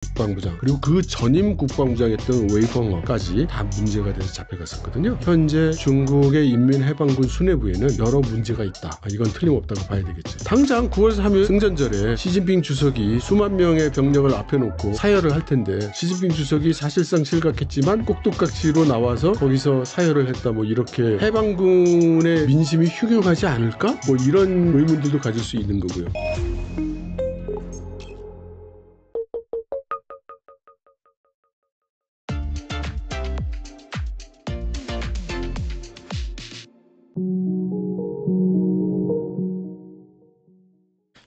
국방부장 그리고 그 전임 국방부장이었던 웨이펑어까지 다 문제가 돼서 잡혀갔었거든요. 현재 중국의 인민해방군 수뇌부에는 여러 문제가 있다. 이건 틀림없다고 봐야 되겠죠. 당장 9월 3일 승전절에 시진핑 주석이 수만 명의 병력을 앞에 놓고 사열을 할 텐데 시진핑 주석이 사실상 실각했지만 꼭두각시로 나와서 거기서 사열을 했다. 뭐 이렇게 해방군의 민심이 휴경하지 않을까? 뭐 이런 의문들도 가질 수 있는 거고요.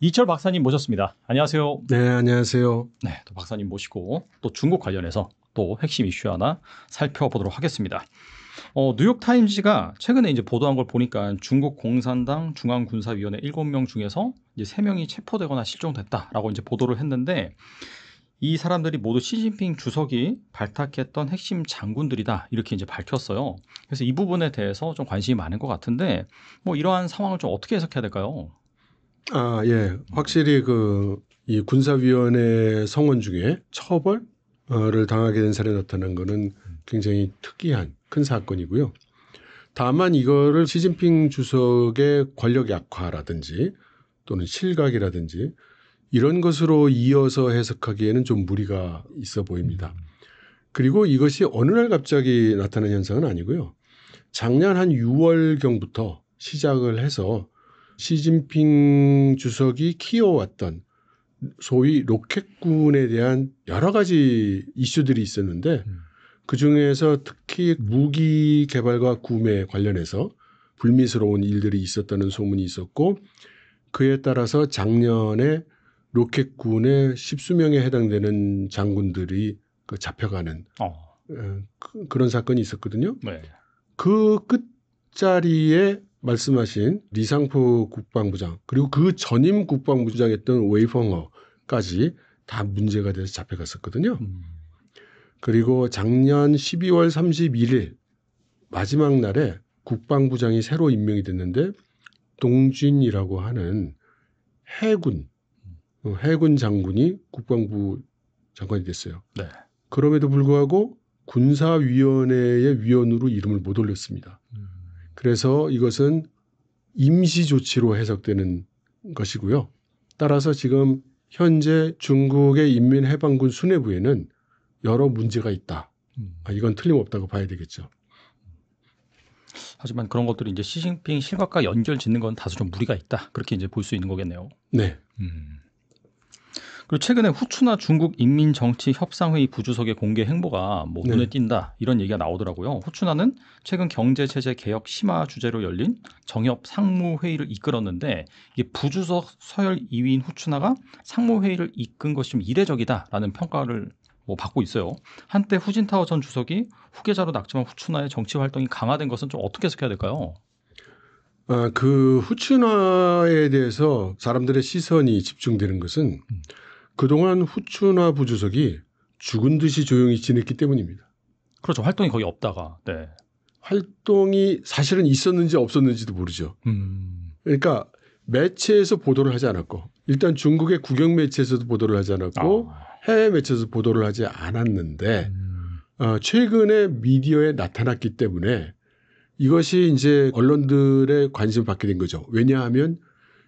2철 박사님 모셨습니다. 안녕하세요. 네, 안녕하세요. 네, 또 박사님 모시고 또 중국 관련해서 또 핵심 이슈 하나 살펴보도록 하겠습니다. 뉴욕타임즈가 최근에 이제 보도한 걸 보니까 중국 공산당 중앙군사위원회 7명 중에서 이제 3명이 체포되거나 실종됐다라고 이제 보도를 했는데 이 사람들이 모두 시진핑 주석이 발탁했던 핵심 장군들이다 이렇게 이제 밝혔어요. 그래서 이 부분에 대해서 좀 관심이 많은 것 같은데 뭐 이러한 상황을 좀 어떻게 해석해야 될까요? 예. 확실히 이 군사위원회 성원 중에 처벌을 당하게 된 사례가 나타난 거는 굉장히 특이한 큰 사건이고요. 다만 이거를 시진핑 주석의 권력 약화라든지 또는 실각이라든지 이런 것으로 이어서 해석하기에는 좀 무리가 있어 보입니다. 그리고 이것이 어느 날 갑자기 나타난 현상은 아니고요. 작년 한 6월경부터 시작을 해서 시진핑 주석이 키워왔던 소위 로켓군에 대한 여러 가지 이슈들이 있었는데 그중에서 특히 무기 개발과 구매 관련해서 불미스러운 일들이 있었다는 소문이 있었고 그에 따라서 작년에 로켓군의 10수명에 해당되는 장군들이 잡혀가는 그런 사건이 있었거든요. 네. 그 끝자리에 말씀하신 리상포 국방부장 그리고 그 전임 국방부장이었던 웨이펑어까지 다 문제가 돼서 잡혀갔었거든요. 그리고 작년 12월 31일 마지막 날에 국방부장이 새로 임명이 됐는데 동준이라고 하는 해군 장군이 국방부 장관이 됐어요. 네. 그럼에도 불구하고 군사위원회의 위원으로 이름을 못 올렸습니다. 그래서 이것은 임시 조치로 해석되는 것이고요. 따라서 지금 현재 중국의 인민해방군 수뇌부에는 여러 문제가 있다. 이건 틀림없다고 봐야 되겠죠. 하지만 그런 것들이 이제 시진핑 실각과 연결 짓는 건 다소 좀 무리가 있다. 그렇게 이제 볼 수 있는 거겠네요. 네. 그리고 최근에 후추나 중국 인민정치협상회의 부주석의 공개 행보가 뭐 눈에 띈다 이런 얘기가 나오더라고요. 후추나는 최근 경제체제 개혁 심화 주제로 열린 정협 상무회의를 이끌었는데 이게 부주석 서열 2위인 후추나가 상무회의를 이끈 것이 좀 이례적이다라는 평가를 뭐 받고 있어요. 한때 후진타오 전 주석이 후계자로 낙점한 후추나의 정치 활동이 강화된 것은 좀 어떻게 해석해야 될까요? 그 후추나에 대해서 사람들의 시선이 집중되는 것은 그동안 후추나 부주석이 죽은 듯이 조용히 지냈기 때문입니다. 그렇죠. 활동이 거의 없다가. 네. 활동이 사실은 있었는지 없었는지도 모르죠. 그러니까 매체에서 보도를 하지 않았고 일단 중국의 국영 매체에서도 보도를 하지 않았고 해외 매체에서 보도를 하지 않았는데 최근에 미디어에 나타났기 때문에 이것이 이제 언론들의 관심을 받게 된 거죠. 왜냐하면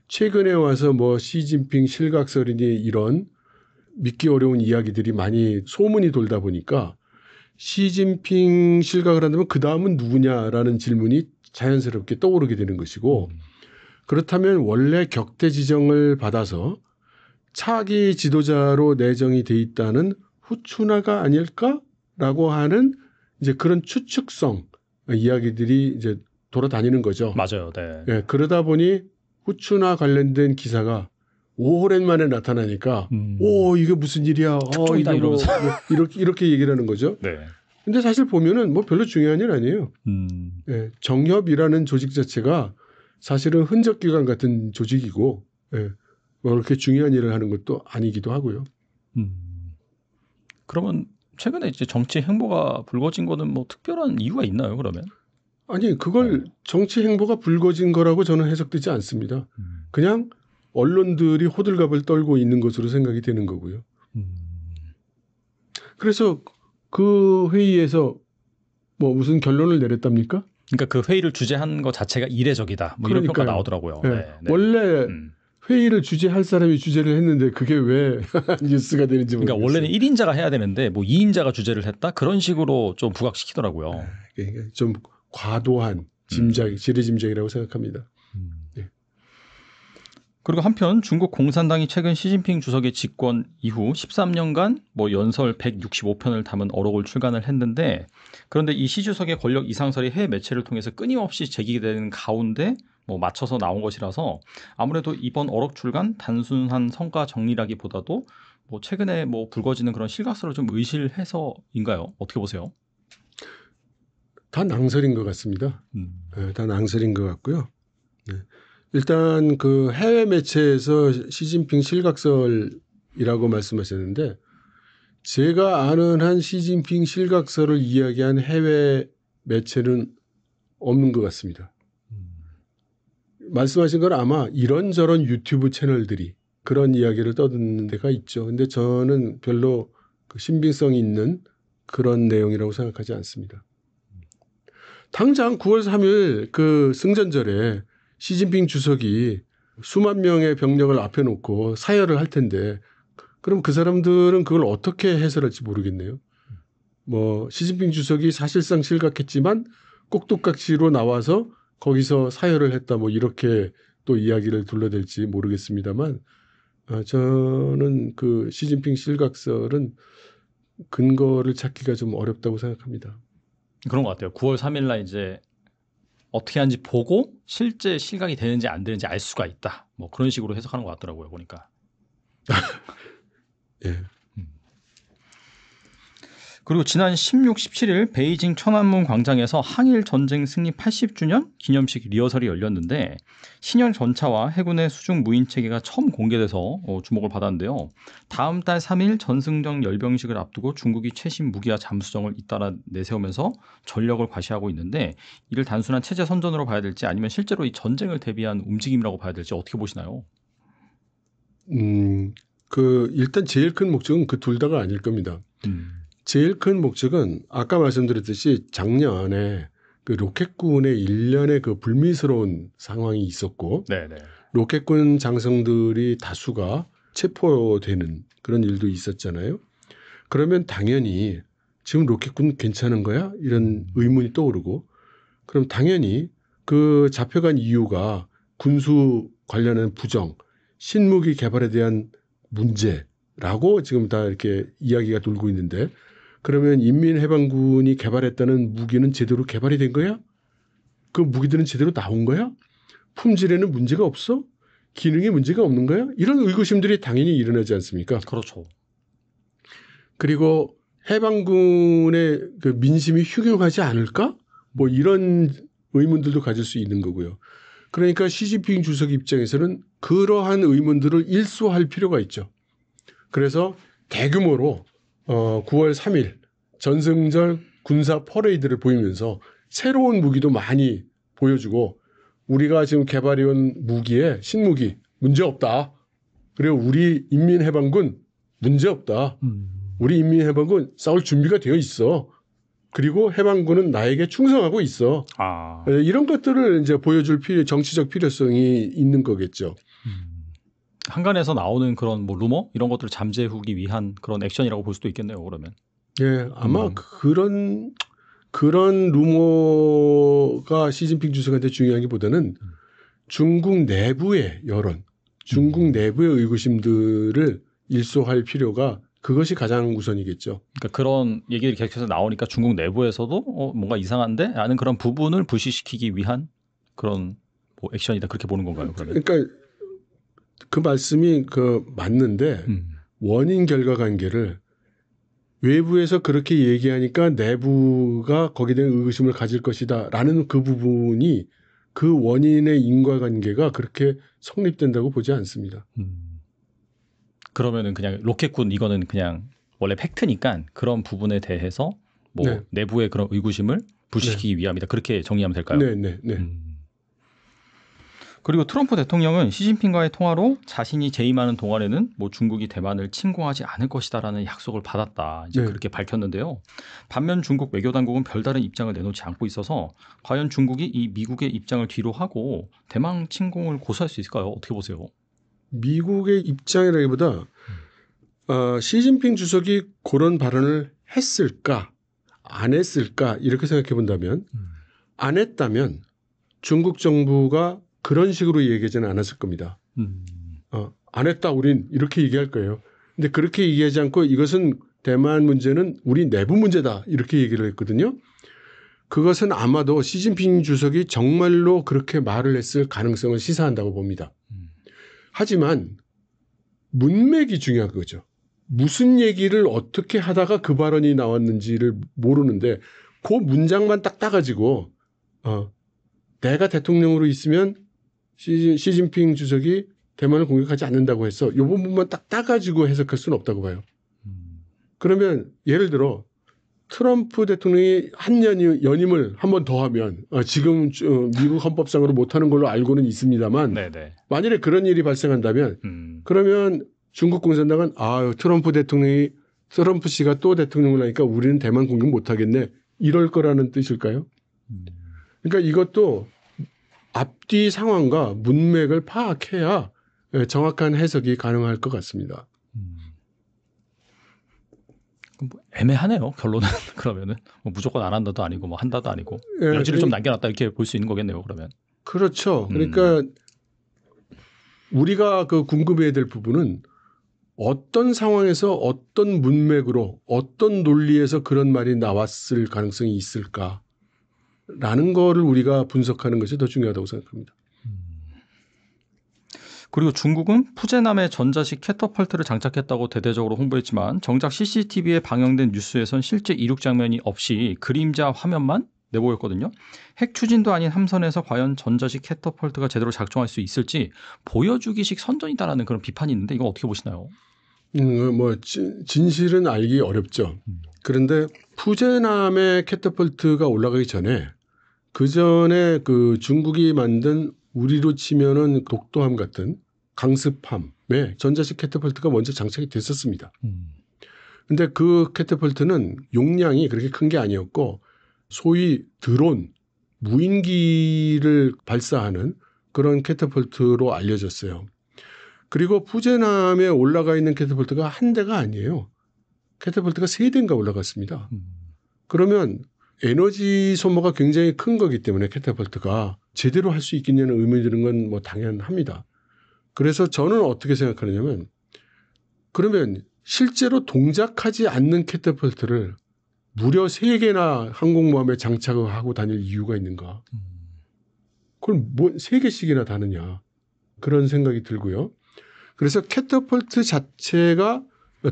최근에 와서 뭐 시진핑 실각설이니 이런 믿기 어려운 이야기들이 많이 소문이 돌다 보니까 시진핑 실각을 한다면 그 다음은 누구냐라는 질문이 자연스럽게 떠오르게 되는 것이고 그렇다면 원래 격퇴 지정을 받아서 차기 지도자로 내정이 돼 있다는 후추나가 아닐까라고 하는 이제 그런 추측성 이야기들이 이제 돌아다니는 거죠. 맞아요. 네. 예, 그러다 보니 후추나 관련된 기사가 오랜만에 나타나니까 이게 무슨 일이야? 특종이다 이러면서 이렇게 얘기를 하는 거죠. 네. 근데 사실 보면은 뭐 별로 중요한 일 아니에요. 예, 정협이라는 조직 자체가 사실은 흔적기관 같은 조직이고 뭐 그렇게 중요한 일을 하는 것도 아니기도 하고요. 그러면 최근에 이제 정치 행보가 불거진 거는 뭐 특별한 이유가 있나요? 그러면? 아니 그걸 정치 행보가 불거진 거라고 저는 해석되지 않습니다. 그냥 언론들이 호들갑을 떨고 있는 것으로 생각이 되는 거고요. 그래서 그 회의에서 뭐 무슨 결론을 내렸답니까? 그러니까 그 회의를 주재한 것 자체가 이례적이다. 뭐 이런 평가 나오더라고요. 네. 네, 네. 원래 회의를 주재할 사람이 주재를 했는데 그게 왜 뉴스가 되는지 모르겠어요. 그러니까 원래는 1인자가 해야 되는데 뭐 2인자가 주재를 했다? 그런 식으로 좀 부각시키더라고요. 그러니까 좀 과도한 지레짐작이라고 생각합니다. 네. 그리고 한편 중국 공산당이 최근 시진핑 주석의 집권 이후 13년간 뭐 연설 165편을 담은 어록을 출간을 했는데, 그런데 이 시 주석의 권력 이상설이 해외 매체를 통해서 끊임없이 제기되는 가운데 뭐 맞춰서 나온 것이라서 아무래도 이번 어록 출간 단순한 성과 정리라기보다도 뭐 최근에 뭐 불거지는 그런 실각설을 좀 의실해서인가요? 어떻게 보세요? 다 낭설인 것 같습니다. 네, 다 낭설인 것 같고요. 네. 일단 그 해외 매체에서 시진핑 실각설이라고 말씀하셨는데, 제가 아는 한 시진핑 실각설을 이야기한 해외 매체는 없는 것 같습니다. 말씀하신 건 아마 이런저런 유튜브 채널들이 그런 이야기를 떠드는 데가 있죠. 근데 저는 별로 그 신빙성이 있는 그런 내용이라고 생각하지 않습니다. 당장 9월 3일 그 승전절에 시진핑 주석이 수만 명의 병력을 앞에 놓고 사열을 할 텐데, 그럼 그 사람들은 그걸 어떻게 해설할지 모르겠네요. 뭐 시진핑 주석이 사실상 실각했지만 꼭두각시로 나와서 거기서 사열을 했다, 뭐 이렇게 또 이야기를 둘러댈지 모르겠습니다만, 저는 그 시진핑 실각설은 근거를 찾기가 좀 어렵다고 생각합니다. 그런 것 같아요. 9월 3일 날 이제 어떻게 하는지 보고 실제 실각이 되는지 안 되는지 알 수가 있다. 뭐 그런 식으로 해석하는 것 같더라고요, 보니까. 예. 그리고 지난 16, 17일 베이징 천안문 광장에서 항일 전쟁 승리 80주년 기념식 리허설이 열렸는데, 신형 전차와 해군의 수중 무인 체계가 처음 공개돼서 주목을 받았는데요. 다음 달 3일 전승정 열병식을 앞두고 중국이 최신 무기와 잠수정을 잇따라 내세우면서 전력을 과시하고 있는데, 이를 단순한 체제 선전으로 봐야 될지 아니면 실제로 이 전쟁을 대비한 움직임이라고 봐야 될지 어떻게 보시나요? 일단 제일 큰 목적은 그 둘 다가 아닐 겁니다. 제일 큰 목적은 아까 말씀드렸듯이 작년에 그 로켓군의 일련의 그 불미스러운 상황이 있었고, 네네. 로켓군 장성들이 다수가 체포되는 그런 일도 있었잖아요. 그러면 당연히 지금 로켓군 괜찮은 거야? 이런 의문이 떠오르고, 그럼 당연히 그 잡혀간 이유가 군수 관련한 부정, 신무기 개발에 대한 문제라고 지금 다 이렇게 이야기가 돌고 있는데, 그러면 인민해방군이 개발했다는 무기는 제대로 개발이 된 거야? 그 무기들은 제대로 나온 거야? 품질에는 문제가 없어? 기능에 문제가 없는 거야? 이런 의구심들이 당연히 일어나지 않습니까? 그렇죠. 그리고 해방군의 그 민심이 흉흉하지 않을까? 뭐 이런 의문들도 가질 수 있는 거고요. 그러니까 시진핑 주석 입장에서는 그러한 의문들을 일소할 필요가 있죠. 그래서 대규모로 9월 3일 전승절 군사 퍼레이드를 보이면서 새로운 무기도 많이 보여주고, 우리가 지금 개발해온 무기에 신무기 문제없다. 그리고 우리 인민해방군 문제없다. 우리 인민해방군 싸울 준비가 되어 있어. 그리고 해방군은 나에게 충성하고 있어. 이런 것들을 이제 보여줄 정치적 필요성이 있는 거겠죠. 한간에서 나오는 그런 뭐 루머 이런 것들을 잠재우기 위한 그런 액션이라고 볼 수도 있겠네요. 그러면. 예, 아마 그런 루머가 시진핑 주석한테 중요하기보다는 중국 내부의 여론, 중국 내부의 의구심들을 일소할 필요가, 그것이 가장 우선이겠죠. 그러니까 그런 얘기들이 계속해서 나오니까 중국 내부에서도 뭔가 이상한데? 라는 그런 부분을 불식시키기 위한 그런 뭐 액션이다, 그렇게 보는 건가요? 그러면? 그러니까 그 말씀이 맞는데 원인 결과 관계를 외부에서 그렇게 얘기하니까 내부가 거기에 대한 의구심을 가질 것이다 라는 그 부분이, 그 원인의 인과관계가 그렇게 성립된다고 보지 않습니다. 그러면은 그냥 로켓군 이거는 그냥 원래 팩트니까 그런 부분에 대해서 뭐 네. 내부의 그런 의구심을 불식시키기 위함이다, 그렇게 정리하면 될까요? 네. 그리고 트럼프 대통령은 시진핑과의 통화로 자신이 재임하는 동안에는 뭐 중국이 대만을 침공하지 않을 것이다라는 약속을 받았다. 이제 네. 그렇게 밝혔는데요. 반면 중국 외교당국은 별다른 입장을 내놓지 않고 있어서 과연 중국이 이 미국의 입장을 뒤로 하고 대만 침공을 고수할 수 있을까요? 어떻게 보세요? 미국의 입장이라기보다 시진핑 주석이 그런 발언을 했을까 안 했을까 이렇게 생각해 본다면 안 했다면 중국 정부가 그런 식으로 얘기하지는 않았을 겁니다. 안 했다 우린 이렇게 얘기할 거예요. 근데 그렇게 얘기하지 않고 이것은 대만 문제는 우리 내부 문제다 이렇게 얘기를 했거든요. 그것은 아마도 시진핑 주석이 정말로 그렇게 말을 했을 가능성을 시사한다고 봅니다. 하지만 문맥이 중요한 거죠. 무슨 얘기를 어떻게 하다가 그 발언이 나왔는지를 모르는데 그 문장만 딱 따가지고 내가 대통령으로 있으면 시진핑 주석이 대만을 공격하지 않는다고 해서 이 부분만 딱 따가지고 해석할 수는 없다고 봐요. 그러면 예를 들어 트럼프 대통령이 한 연임을 한 번 더 하면 지금 미국 헌법상으로 못하는 걸로 알고는 있습니다만 네네. 만일에 그런 일이 발생한다면 그러면 중국 공산당은 트럼프 씨가 또 대통령을 하니까 우리는 대만 공격 못하겠네 이럴 거라는 뜻일까요? 그러니까 이것도 앞뒤 상황과 문맥을 파악해야 정확한 해석이 가능할 것 같습니다. 뭐 애매하네요. 결론은 그러면은 뭐 무조건 안 한다도 아니고 뭐 한다도 아니고 여지를 좀 남겨놨다 이렇게 볼 수 있는 거겠네요. 그러면. 그렇죠. 그러니까 우리가 그 궁금해야 될 부분은 어떤 상황에서 어떤 문맥으로 어떤 논리에서 그런 말이 나왔을 가능성이 있을까라는 거를 우리가 분석하는 것이 더 중요하다고 생각합니다. 그리고 중국은 푸제남에 전자식 캐터펄트를 장착했다고 대대적으로 홍보했지만 정작 CCTV에 방영된 뉴스에선 실제 이륙 장면이 없이 그림자 화면만 내보였거든요. 핵 추진도 아닌 함선에서 과연 전자식 캐터펄트가 제대로 작동할 수 있을지 보여주기식 선전이다라는 그런 비판이 있는데 이거 어떻게 보시나요? 뭐 진실은 알기 어렵죠. 그런데 푸제남의 캐터펄트가 올라가기 전에 그 전에 그 중국이 만든 우리로 치면은 독도함 같은 강습함에 전자식 캐터펄트가 먼저 장착이 됐었습니다. 근데 그 캐터펄트는 용량이 그렇게 큰 게 아니었고 소위 드론, 무인기를 발사하는 그런 캐터펄트로 알려졌어요. 그리고 푸제남에 올라가 있는 캐터펄트가 한 대가 아니에요. 캐터펄트가 3대인가 올라갔습니다. 그러면 에너지 소모가 굉장히 큰 거기 때문에 캐터펄트가 제대로 할 수 있겠냐는 의문이 드는 건 뭐 당연합니다. 그래서 저는 어떻게 생각하느냐면 그러면 실제로 동작하지 않는 캐터펄트를 무려 3개나 항공모함에 장착을 하고 다닐 이유가 있는가. 그걸 뭐 3개씩이나 다느냐. 그런 생각이 들고요. 그래서 캐터펄트 자체가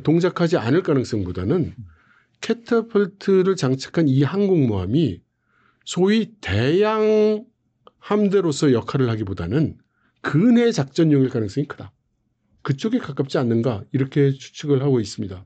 동작하지 않을 가능성보다는 캐터펄트를 장착한 이 항공모함이 소위 대양 함대로서 역할을 하기보다는 근해 작전용일 가능성이 크다. 그쪽에 가깝지 않는가 이렇게 추측을 하고 있습니다.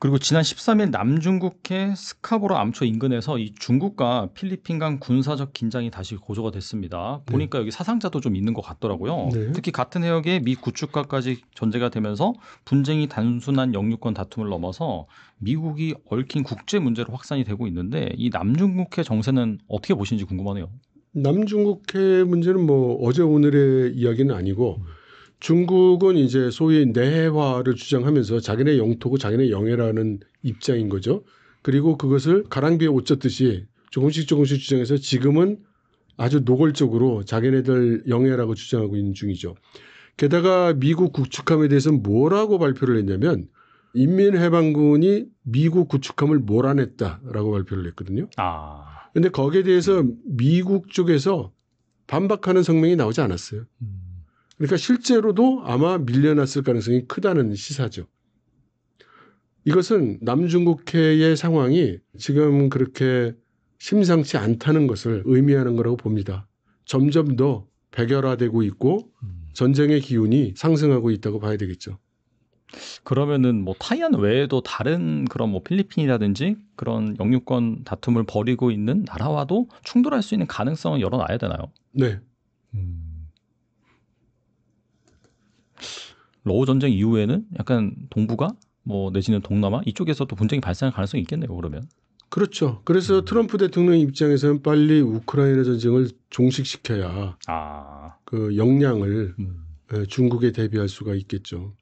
그리고 지난 13일 남중국해 스카보로 암초 인근에서 이 중국과 필리핀 간 군사적 긴장이 다시 고조가 됐습니다. 보니까 여기 사상자도 좀 있는 것 같더라고요. 네. 특히 같은 해역에 미 구축과까지 전제가 되면서 분쟁이 단순한 영유권 다툼을 넘어서 미국이 얽힌 국제 문제로 확산이 되고 있는데 이 남중국해 정세는 어떻게 보시는지 궁금하네요. 남중국해 문제는 뭐 어제 오늘의 이야기는 아니고 중국은 이제 소위 내해화를 주장하면서 자기네 영토고 자기네 영해라는 입장인 거죠. 그리고 그것을 가랑비에 옷 젖듯이 조금씩 주장해서 지금은 아주 노골적으로 자기네들 영해라고 주장하고 있는 중이죠. 게다가 미국 구축함에 대해서는 뭐라고 발표를 했냐면 인민해방군이 미국 구축함을 몰아냈다라고 발표를 했거든요. 그런데 거기에 대해서 미국 쪽에서 반박하는 성명이 나오지 않았어요. 그러니까 실제로도 아마 밀려났을 가능성이 크다는 시사죠. 이것은 남중국해의 상황이 지금 그렇게 심상치 않다는 것을 의미하는 거라고 봅니다. 점점 더 백열화되고 있고 전쟁의 기운이 상승하고 있다고 봐야 되겠죠. 그러면은 뭐 타이완 외에도 다른 그런 뭐 필리핀이라든지 그런 영유권 다툼을 벌이고 있는 나라와도 충돌할 수 있는 가능성은 열어놔야 되나요? 네. 러우 전쟁 이후에는 약간 동북아 뭐 내지는 동남아 이쪽에서도 분쟁이 발생할 가능성이 있겠네요. 그러면. 그렇죠. 그래서 트럼프 대통령 입장에서는 빨리 우크라이나 전쟁을 종식시켜야 그 역량을 중국에 대비할 수가 있겠죠.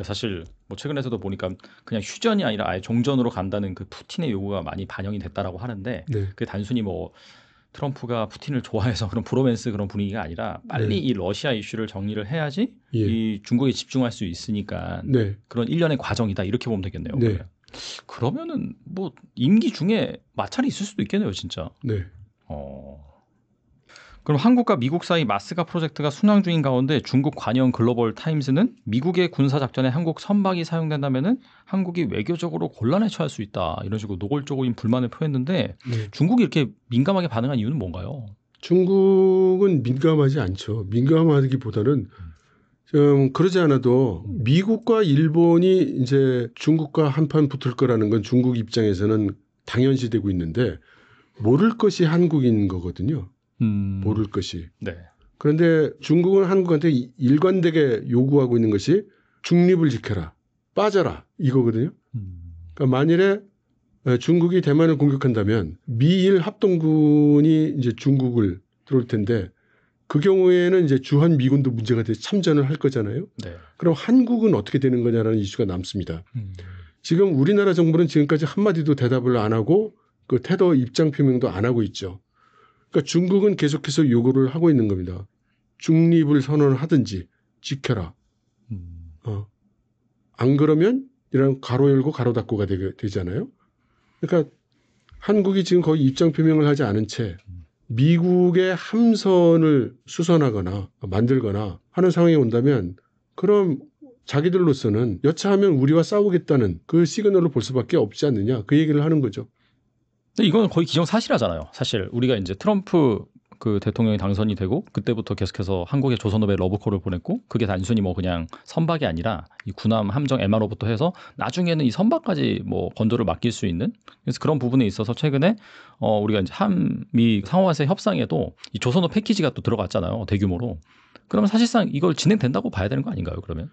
사실 뭐 최근에서도 보니까 그냥 휴전이 아니라 아예 종전으로 간다는 그 푸틴의 요구가 많이 반영이 됐다라고 하는데 네. 그게 단순히 뭐 트럼프가 푸틴을 좋아해서 그런 브로맨스 그런 분위기가 아니라 빨리 이 러시아 이슈를 정리를 해야지 이 중국에 집중할 수 있으니까 그런 일련의 과정이다 이렇게 보면 되겠네요. 네. 그러면은 뭐 임기 중에 마찰이 있을 수도 있겠네요, 진짜. 네. 그럼 한국과 미국 사이 마스가 프로젝트가 순항 중인 가운데 중국 관영 글로벌 타임스는 미국의 군사 작전에 한국 선박이 사용된다면은 한국이 외교적으로 곤란에 처할 수 있다 이런 식으로 노골적인 불만을 표했는데 중국이 이렇게 민감하게 반응한 이유는 뭔가요? 중국은 민감하지 않죠. 민감하기보다는 좀 그러지 않아도 미국과 일본이 이제 중국과 한판 붙을 거라는 건 중국 입장에서는 당연시되고 있는데 모를 것이 한국인 거거든요. 모를 것이. 네. 그런데 중국은 한국한테 일관되게 요구하고 있는 것이 중립을 지켜라. 빠져라. 이거거든요. 그러니까 만일에 중국이 대만을 공격한다면 미일 합동군이 이제 중국을 들어올 텐데 그 경우에는 이제 주한 미군도 문제가 돼서 참전을 할 거잖아요. 네. 그럼 한국은 어떻게 되는 거냐라는 이슈가 남습니다. 지금 우리나라 정부는 지금까지 한마디도 대답을 안 하고 그 태도 입장 표명도 안 하고 있죠. 그러니까 중국은 계속해서 요구를 하고 있는 겁니다. 중립을 선언하든지 지켜라. 안 그러면 이런 가로 열고 가로 닫고가 되잖아요. 그러니까 한국이 지금 거의 입장 표명을 하지 않은 채 미국의 함선을 수선하거나 만들거나 하는 상황이 온다면 그럼 자기들로서는 여차하면 우리와 싸우겠다는 그 시그널을 볼 수밖에 없지 않느냐 그 얘기를 하는 거죠. 근데 이건 거의 기정사실하잖아요. 사실 우리가 이제 트럼프 그 대통령이 당선이 되고 그때부터 계속해서 한국에 조선업에 러브콜을 보냈고 그게 단순히 뭐 그냥 선박이 아니라 이 군함 함정 MRO부터 해서 나중에는 이 선박까지 뭐 건조를 맡길 수 있는 그래서 그런 부분에 있어서 최근에 우리가 이제 한미 상호화세 협상에도 이 조선업 패키지가 또 들어갔잖아요. 대규모로. 그러면 사실상 이걸 진행된다고 봐야 되는 거 아닌가요? 그러면?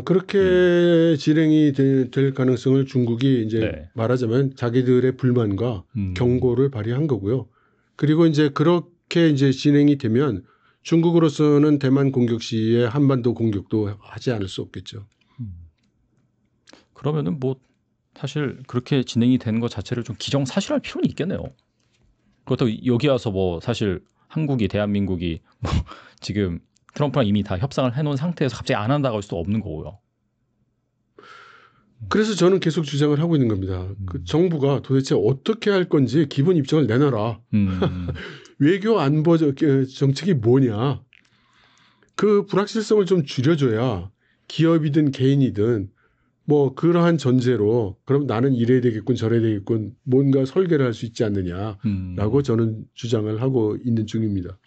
그렇게 진행이 될 가능성을 중국이 이제 말하자면 자기들의 불만과 경고를 발휘한 거고요. 그리고 이제 그렇게 이제 진행이 되면 중국으로서는 대만 공격 시에 한반도 공격도 하지 않을 수 없겠죠. 그러면은 뭐 사실 그렇게 진행이 되는 것 자체를 좀 기정사실할 필요는 있겠네요. 그렇다고 여기 와서 뭐 사실 한국이 대한민국이 뭐 지금 트럼프랑 이미 다 협상을 해놓은 상태에서 갑자기 안 한다고 할 수도 없는 거고요. 그래서 저는 계속 주장을 하고 있는 겁니다. 그 정부가 도대체 어떻게 할 건지 기본 입장을 내놔라. 외교 안보 정책이 뭐냐. 그 불확실성을 좀 줄여줘야 기업이든 개인이든 뭐 그러한 전제로 그럼 나는 이래야 되겠군 저래야 되겠군 뭔가 설계를 할 수 있지 않느냐라고 저는 주장을 하고 있는 중입니다.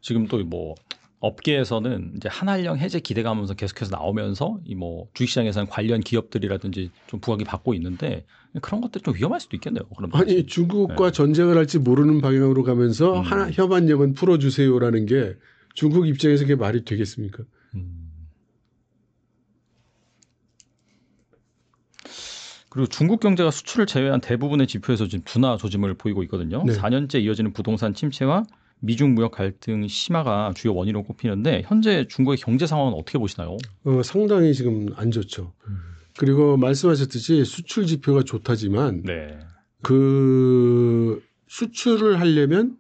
지금 또 뭐 업계에서는 이제 한한령 해제 기대감면서 계속해서 나오면서 이 뭐 주식시장에서는 관련 기업들이라든지 좀 부각이 받고 있는데 그런 것들이 좀 위험할 수도 있겠네요. 그럼 아니 중국과 전쟁을 할지 모르는 방향으로 가면서 협안력은 풀어주세요라는 게 중국 입장에서 그게 말이 되겠습니까? 그리고 중국 경제가 수출을 제외한 대부분의 지표에서 지금 둔화 조짐을 보이고 있거든요. 4년째 이어지는 부동산 침체와 미중 무역 갈등 심화가 주요 원인으로 꼽히는데 현재 중국의 경제 상황은 어떻게 보시나요? 상당히 지금 안 좋죠. 그리고 말씀하셨듯이 수출 지표가 좋다지만 그 수출을 하려면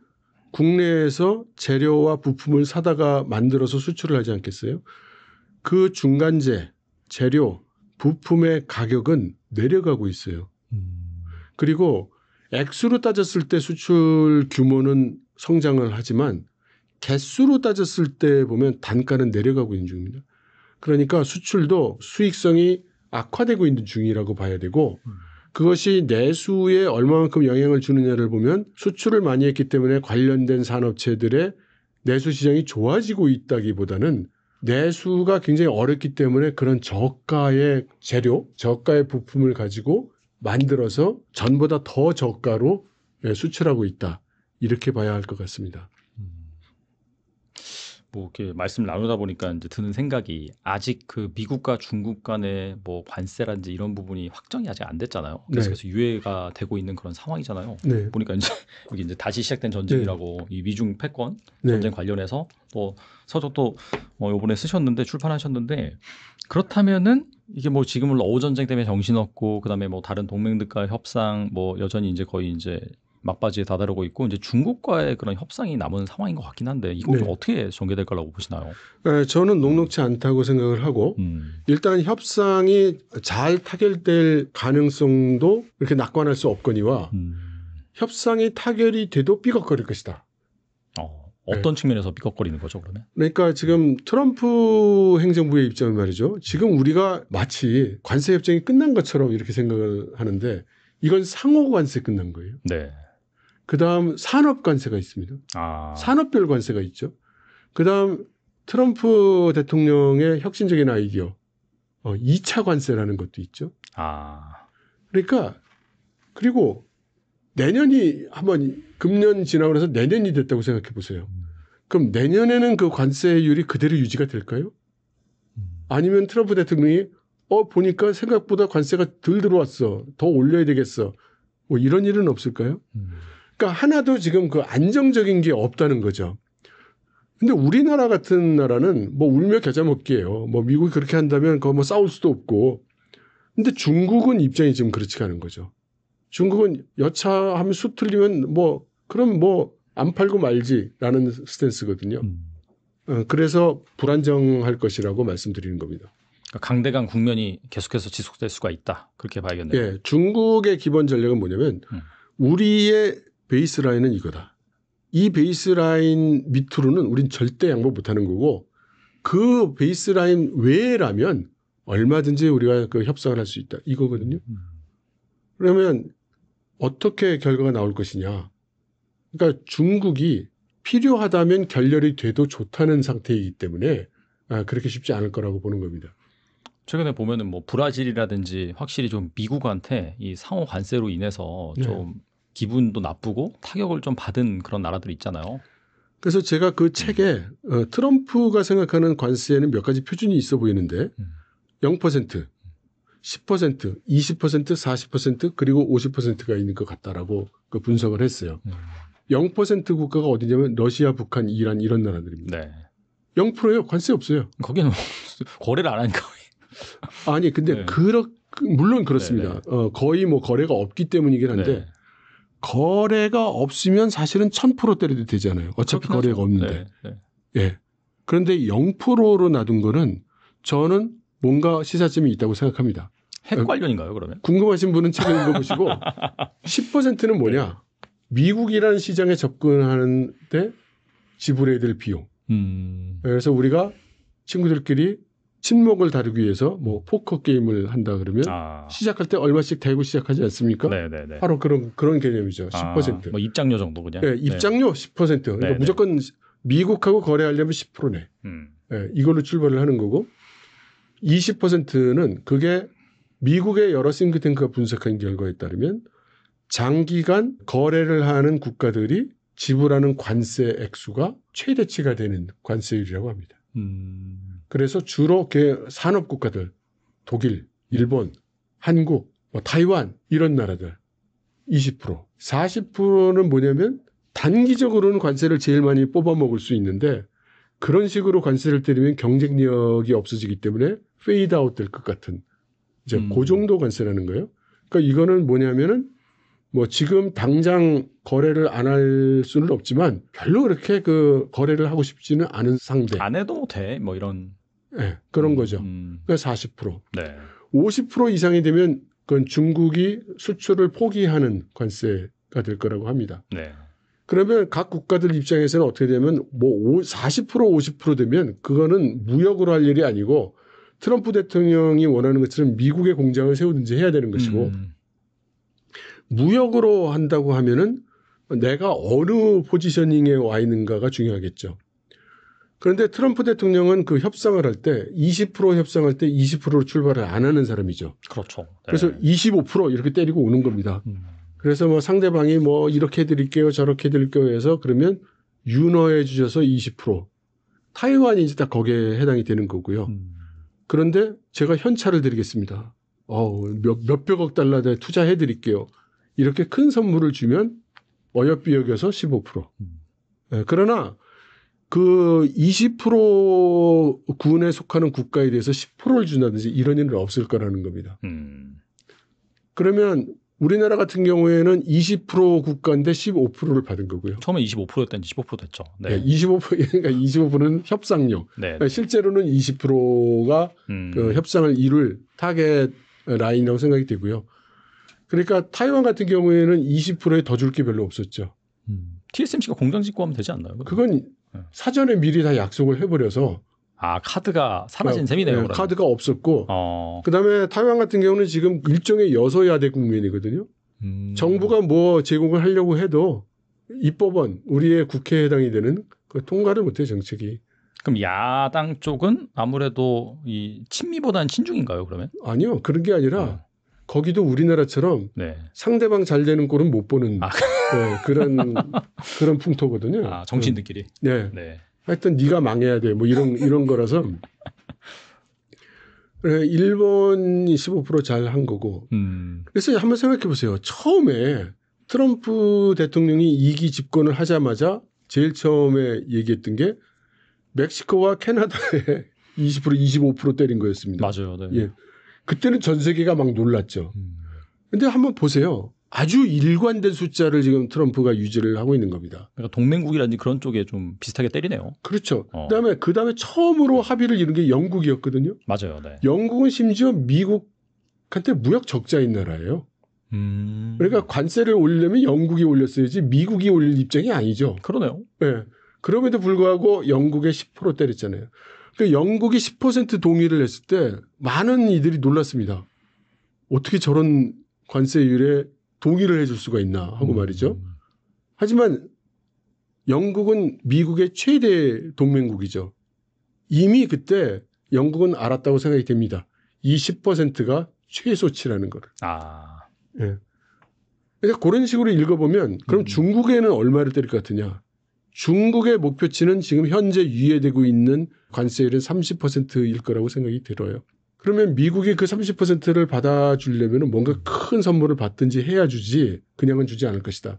국내에서 재료와 부품을 사다가 만들어서 수출을 하지 않겠어요? 그 중간재, 재료, 부품의 가격은 내려가고 있어요. 그리고 액수로 따졌을 때 수출 규모는 성장을 하지만 개수로 따졌을 때 보면 단가는 내려가고 있는 중입니다. 그러니까 수출도 수익성이 악화되고 있는 중이라고 봐야 되고 그것이 내수에 얼마만큼 영향을 주느냐를 보면 수출을 많이 했기 때문에 관련된 산업체들의 내수 시장이 좋아지고 있다기보다는 내수가 굉장히 어렵기 때문에 그런 저가의 재료, 저가의 부품을 가지고 만들어서 전보다 더 저가로 수출하고 있다. 이렇게 봐야 할 것 같습니다. 뭐 이렇게 말씀 나누다 보니까 이제 드는 생각이 아직 그 미국과 중국 간의 뭐 관세라든지 이런 부분이 확정이 아직 안 됐잖아요. 네. 그래서 유예가 되고 있는 그런 상황이잖아요. 네. 보니까 이제 여기 이제 다시 시작된 전쟁이라고 이 미중 패권 네. 전쟁 관련해서 또 서적도 이번에 쓰셨는데 출판하셨는데 그렇다면은 이게 뭐 지금은 어우 전쟁 때문에 정신없고 그다음에 뭐 다른 동맹들과 협상 뭐 여전히 이제 거의 이제 막바지에 다다르고 있고 이제 중국과의 그런 협상이 남은 상황인 것 같긴 한데 이건 좀 네. 어떻게 전개될 거라고 보시나요? 저는 녹록치 않다고 생각을 하고 일단 협상이 잘 타결될 가능성도 그렇게 낙관할 수 없거니와 협상이 타결이 돼도 삐걱거릴 것이다. 어떤 측면에서 삐걱거리는 거죠, 그러면? 그러니까 지금 트럼프 행정부의 입장은 말이죠. 지금 우리가 마치 관세 협정이 끝난 것처럼 이렇게 생각을 하는데 이건 상호 관세 끝난 거예요. 네. 그다음 산업 관세가 있습니다. 산업별 관세가 있죠. 그다음 트럼프 대통령의 혁신적인 아이디어 2차 관세라는 것도 있죠. 그러니까 그리고 내년이 한번 금년 지나고 나서 내년이 됐다고 생각해 보세요. 그럼 내년에는 그 관세율이 그대로 유지가 될까요? 아니면 트럼프 대통령이 보니까 생각보다 관세가 덜 들어왔어. 더 올려야 되겠어. 뭐 이런 일은 없을까요? 그러니까 하나도 지금 그 안정적인 게 없다는 거죠. 근데 우리나라 같은 나라는 뭐 울며 겨자 먹기예요. 뭐 미국이 그렇게 한다면 그거 뭐 싸울 수도 없고. 근데 중국은 입장이 지금 그렇지가 않은 거죠. 중국은 여차하면 수 틀리면 뭐 그럼 뭐 안 팔고 말지라는 스탠스거든요. 그래서 불안정할 것이라고 말씀드리는 겁니다. 그러니까 강대강 국면이 계속해서 지속될 수가 있다. 그렇게 봐야겠네요. 예, 중국의 기본 전략은 뭐냐면 우리의 베이스라인은 이거다. 이 베이스라인 밑으로는 우린 절대 양보 못하는 거고 그 베이스라인 외라면 얼마든지 우리가 그 협상을 할 수 있다. 이거거든요. 그러면 어떻게 결과가 나올 것이냐. 그러니까 중국이 필요하다면 결렬이 돼도 좋다는 상태이기 때문에 그렇게 쉽지 않을 거라고 보는 겁니다. 최근에 보면은 뭐 브라질이라든지 확실히 좀 미국한테 이 상호 관세로 인해서 좀 기분도 나쁘고 타격을 좀 받은 그런 나라들이 있잖아요. 그래서 제가 그 책에 트럼프가 생각하는 관세에는 몇 가지 표준이 있어 보이는데 0%, 10%, 20%, 40% 그리고 50%가 있는 것 같다라고 그 분석을 했어요. 0% 국가가 어디냐면 러시아, 북한, 이란 이런 나라들입니다. 네. 0%예요. 관세 없어요. 거기는 거래를 안 하니까. 아니 근데 물론 그렇습니다. 거의 뭐 거래가 없기 때문이긴 한데 거래가 없으면 사실은 1000% 때려도 되잖아요. 어차피 거래가 없는데. 예. 그런데 0%로 놔둔 거는 저는 뭔가 시사점이 있다고 생각합니다. 핵 관련인가요, 그러면? 궁금하신 분은 책을 읽어보시고 10%는 뭐냐? 미국이라는 시장에 접근하는데 지불해야 될 비용. 그래서 우리가 친구들끼리 친목을 다루기 위해서 뭐 포커 게임을 한다 그러면 시작할 때 얼마씩 대고 시작하지 않습니까? 네네네. 바로 그런 개념이죠. 10%. 뭐 입장료 정도 그냥. 네, 입장료 10%. 그러니까 무조건 미국하고 거래하려면 10%네. 네, 이걸로 출발을 하는 거고 20%는 그게 미국의 여러 싱크탱크가 분석한 결과에 따르면 장기간 거래를 하는 국가들이 지불하는 관세 액수가 최대치가 되는 관세율이라고 합니다. 그래서 주로 산업 국가들, 독일, 일본, 한국, 뭐 타이완 이런 나라들 20%. 40%는 뭐냐면 단기적으로는 관세를 제일 많이 뽑아먹을 수 있는데 그런 식으로 관세를 때리면 경쟁력이 없어지기 때문에 페이드 아웃 될 것 같은 이제 그 정도 관세라는 거예요. 그러니까 이거는 뭐냐면은 뭐 지금 당장 거래를 안 할 수는 없지만 별로 그렇게 그 거래를 하고 싶지는 않은 상대. 안 해도 돼. 뭐 이런. 네, 그런 거죠. 그러니까 40%. 네. 50% 이상이 되면 그건 중국이 수출을 포기하는 관세가 될 거라고 합니다. 네. 그러면 각 국가들 입장에서는 어떻게 되면 뭐 40% 50% 되면 그거는 무역으로 할 일이 아니고 트럼프 대통령이 원하는 것처럼 미국의 공장을 세우든지 해야 되는 것이고 무역으로 한다고 하면은 내가 어느 포지셔닝에 와 있는가가 중요하겠죠. 그런데 트럼프 대통령은 그 협상을 할 때 20% 협상할 때 20%로 출발을 안 하는 사람이죠. 그렇죠. 네. 그래서 25% 이렇게 때리고 오는 겁니다. 그래서 뭐 상대방이 뭐 이렇게 해드릴게요, 저렇게 해드릴게요 해서 그러면 윤허해 주셔서 20%. 타이완이 이제 딱 거기에 해당이 되는 거고요. 그런데 제가 현찰을 드리겠습니다. 몇백억 달러 대 투자해 드릴게요. 이렇게 큰 선물을 주면 어여삐 여겨서 15%. 네, 그러나 그 20% 군에 속하는 국가에 대해서 10%를 준다든지 이런 일은 없을 거라는 겁니다. 그러면 우리나라 같은 경우에는 20% 국가인데 15%를 받은 거고요. 처음에 25%였다는 15% 됐죠. 네. 네, 25%는 25%는 협상료. 네. 그러니까 실제로는 20%가 그 협상을 이룰 타겟 라인이라고 생각이 되고요. 그러니까 타이완 같은 경우에는 20%에 더 줄 게 별로 없었죠. TSMC가 공장 짓고 하면 되지 않나요? 그건 사전에 미리 다 약속을 해버려서 카드가 사라진 셈이네요. 네, 카드가 없었고 어. 그다음에 타이완 같은 경우는 지금 일종의 여소야대 국면이거든요. 정부가 뭐 제공을 하려고 해도 입법원 우리의 국회에 해당이 되는 그 통과를 못해요 정책이. 그럼 야당 쪽은 아무래도 이 친미보다는 친중인가요? 그러면? 아니요 그런 게 아니라 거기도 우리나라처럼 네. 상대방 잘 되는 꼴은 못 보는 네, 그런 풍토거든요. 정치인들끼리. 네. 네. 하여튼 네가 망해야 돼. 뭐 이런 거라서 일본이 15% 잘 한 거고. 그래서 한번 생각해 보세요. 처음에 트럼프 대통령이 2기 집권을 하자마자 제일 처음에 얘기했던 게 멕시코와 캐나다에 20% 25% 때린 거였습니다. 맞아요. 네. 예. 그때는 전 세계가 막 놀랐죠. 근데 한번 보세요. 아주 일관된 숫자를 지금 트럼프가 유지를 하고 있는 겁니다. 그러니까 동맹국이라든지 그런 쪽에 좀 비슷하게 때리네요. 그렇죠. 그다음에 처음으로 합의를 이룬 게 영국이었거든요. 맞아요. 네. 영국은 심지어 미국한테 무역 적자인 나라예요. 그러니까 관세를 올리려면 영국이 올렸어야지 미국이 올릴 입장이 아니죠. 그러네요. 네. 그럼에도 불구하고 영국에 10% 때렸잖아요. 그러니까 영국이 10% 동의를 했을 때 많은 이들이 놀랐습니다. 어떻게 저런 관세율에 동의를 해줄 수가 있나 하고 말이죠. 하지만 영국은 미국의 최대 동맹국이죠. 이미 그때 영국은 알았다고 생각이 됩니다. 이 10%가 최소치라는 거를. 예. 그러니까 그런 식으로 읽어보면 그럼 중국에는 얼마를 때릴 것 같으냐. 중국의 목표치는 지금 현재 유예되고 있는 관세율은 30%일 거라고 생각이 들어요. 그러면 미국이 그 30%를 받아주려면 뭔가 큰 선물을 받든지 해야 주지 그냥은 주지 않을 것이다.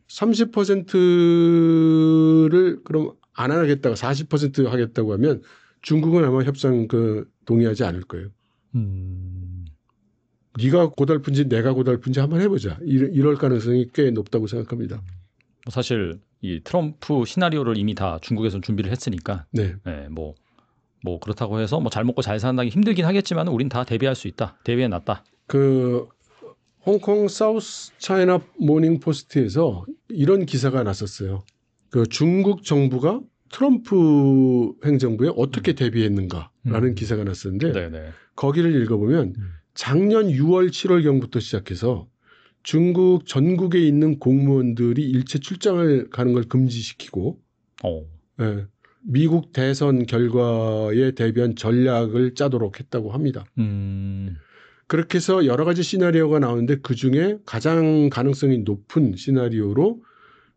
30%를 그럼 안 하겠다고 40% 하겠다고 하면 중국은 아마 협상 동의하지 않을 거예요. 네가 고달픈지 내가 고달픈지 한번 해보자. 이럴 가능성이 꽤 높다고 생각합니다. 사실 이 트럼프 시나리오를 이미 다 중국에서는 준비를 했으니까 네. 네, 뭐 그렇다고 해서 뭐 잘 먹고 잘 산다기 힘들긴 하겠지만 우린 다 대비할 수 있다. 대비해 놨다. 그 홍콩 사우스 차이나 모닝 포스트에서 이런 기사가 났었어요. 그 중국 정부가 트럼프 행정부에 어떻게 대비했는가라는 기사가 났었는데 네네. 거기를 읽어보면 작년 6월 7월경부터 시작해서 중국 전국에 있는 공무원들이 일체 출장을 가는 걸 금지시키고 네, 미국 대선 결과에 대비한 전략을 짜도록 했다고 합니다. 그렇게 해서 여러 가지 시나리오가 나오는데 그중에 가장 가능성이 높은 시나리오로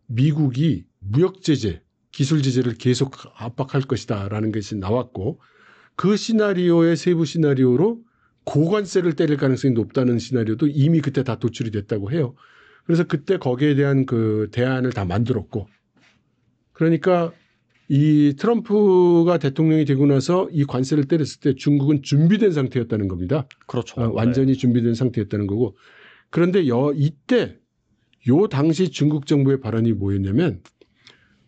미국이 무역 제재, 기술 제재를 계속 압박할 것이다라는 것이 나왔고 그 시나리오의 세부 시나리오로 고관세를 때릴 가능성이 높다는 시나리오도 이미 그때 다 도출이 됐다고 해요. 그래서 그때 거기에 대한 그 대안을 다 만들었고 그러니까 이 트럼프가 대통령이 되고 나서 이 관세를 때렸을 때 중국은 준비된 상태였다는 겁니다. 그렇죠. 완전히 준비된 상태였다는 거고 그런데 이때 요 당시 중국 정부의 발언이 뭐였냐면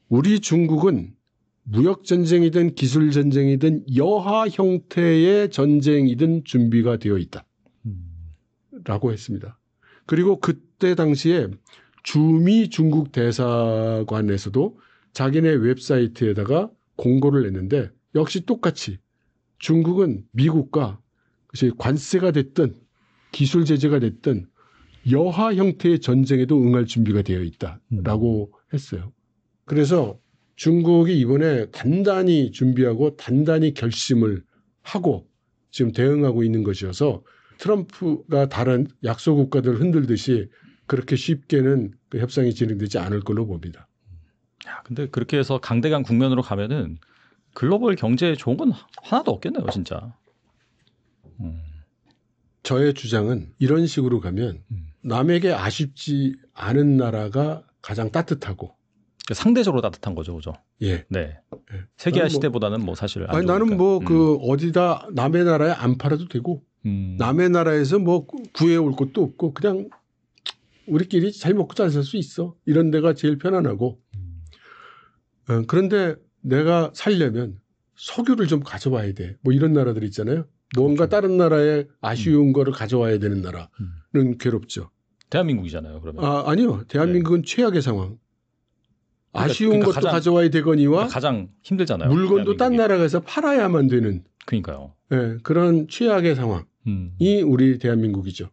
우리 중국은 무역 전쟁이든 기술 전쟁이든 여하 형태의 전쟁이든 준비가 되어 있다. 라고 했습니다. 그리고 그때 당시에 주미 중국 대사관에서도 자기네 웹사이트에다가 공고를 냈는데 역시 똑같이 중국은 미국과 관세가 됐든 기술 제재가 됐든 여하 형태의 전쟁에도 응할 준비가 되어 있다라고 했어요. 그래서 중국이 이번에 단단히 준비하고 단단히 결심을 하고 지금 대응하고 있는 것이어서 트럼프가 다른 약소 국가들 흔들듯이 그렇게 쉽게는 그 협상이 진행되지 않을 걸로 봅니다. 야, 근데 그렇게 해서 강대강 국면으로 가면은 글로벌 경제에 좋은 건 하나도 없겠네요, 진짜. 저의 주장은 이런 식으로 가면 남에게 아쉽지 않은 나라가 가장 따뜻하고 상대적으로 따뜻한 거죠, 그죠? 예. 네. 예. 세계화 시대보다는 뭐 사실 안 아니, 나는 좋으니까. 뭐 그 어디다 남의 나라에 안 팔아도 되고 남의 나라에서 뭐 구해올 것도 없고 그냥 우리끼리 잘 먹고 잘 살 수 있어. 이런 데가 제일 편안하고. 그런데 내가 살려면 석유를 좀 가져와야 돼. 뭐 이런 나라들 있잖아요. 뭔가 그렇죠. 다른 나라에 아쉬운 거를 가져와야 되는 나라는 괴롭죠. 대한민국이잖아요, 그러면. 아니요. 대한민국은 최악의 상황. 그러니까, 아쉬운 것도 가져와야 되거니와 그러니까 가장 힘들잖아요. 물건도 딴 대한민국이. 나라 가서 팔아야만 되는 그러니까요. 그런 최악의 상황이 우리 대한민국이죠.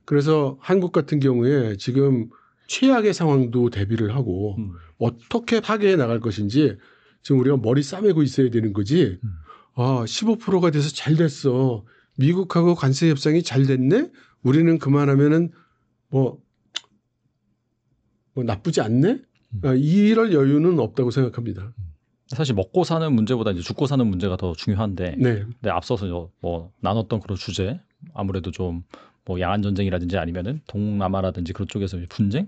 그래서 한국 같은 경우에 지금 최악의 상황도 대비를 하고 어떻게 파괴해 나갈 것인지 지금 우리가 머리 싸매고 있어야 되는 거지. 15%가 돼서 잘 됐어. 미국하고 관세 협상이 잘 됐네. 우리는 그만하면은 뭐 나쁘지 않네. 이럴 여유는 없다고 생각합니다. 사실 먹고 사는 문제보다 이제 죽고 사는 문제가 더 중요한데, 네. 근데 앞서서 뭐 나눴던 그런 주제, 아무래도 좀 뭐 양안 전쟁이라든지 아니면은 동남아라든지 그런 쪽에서 분쟁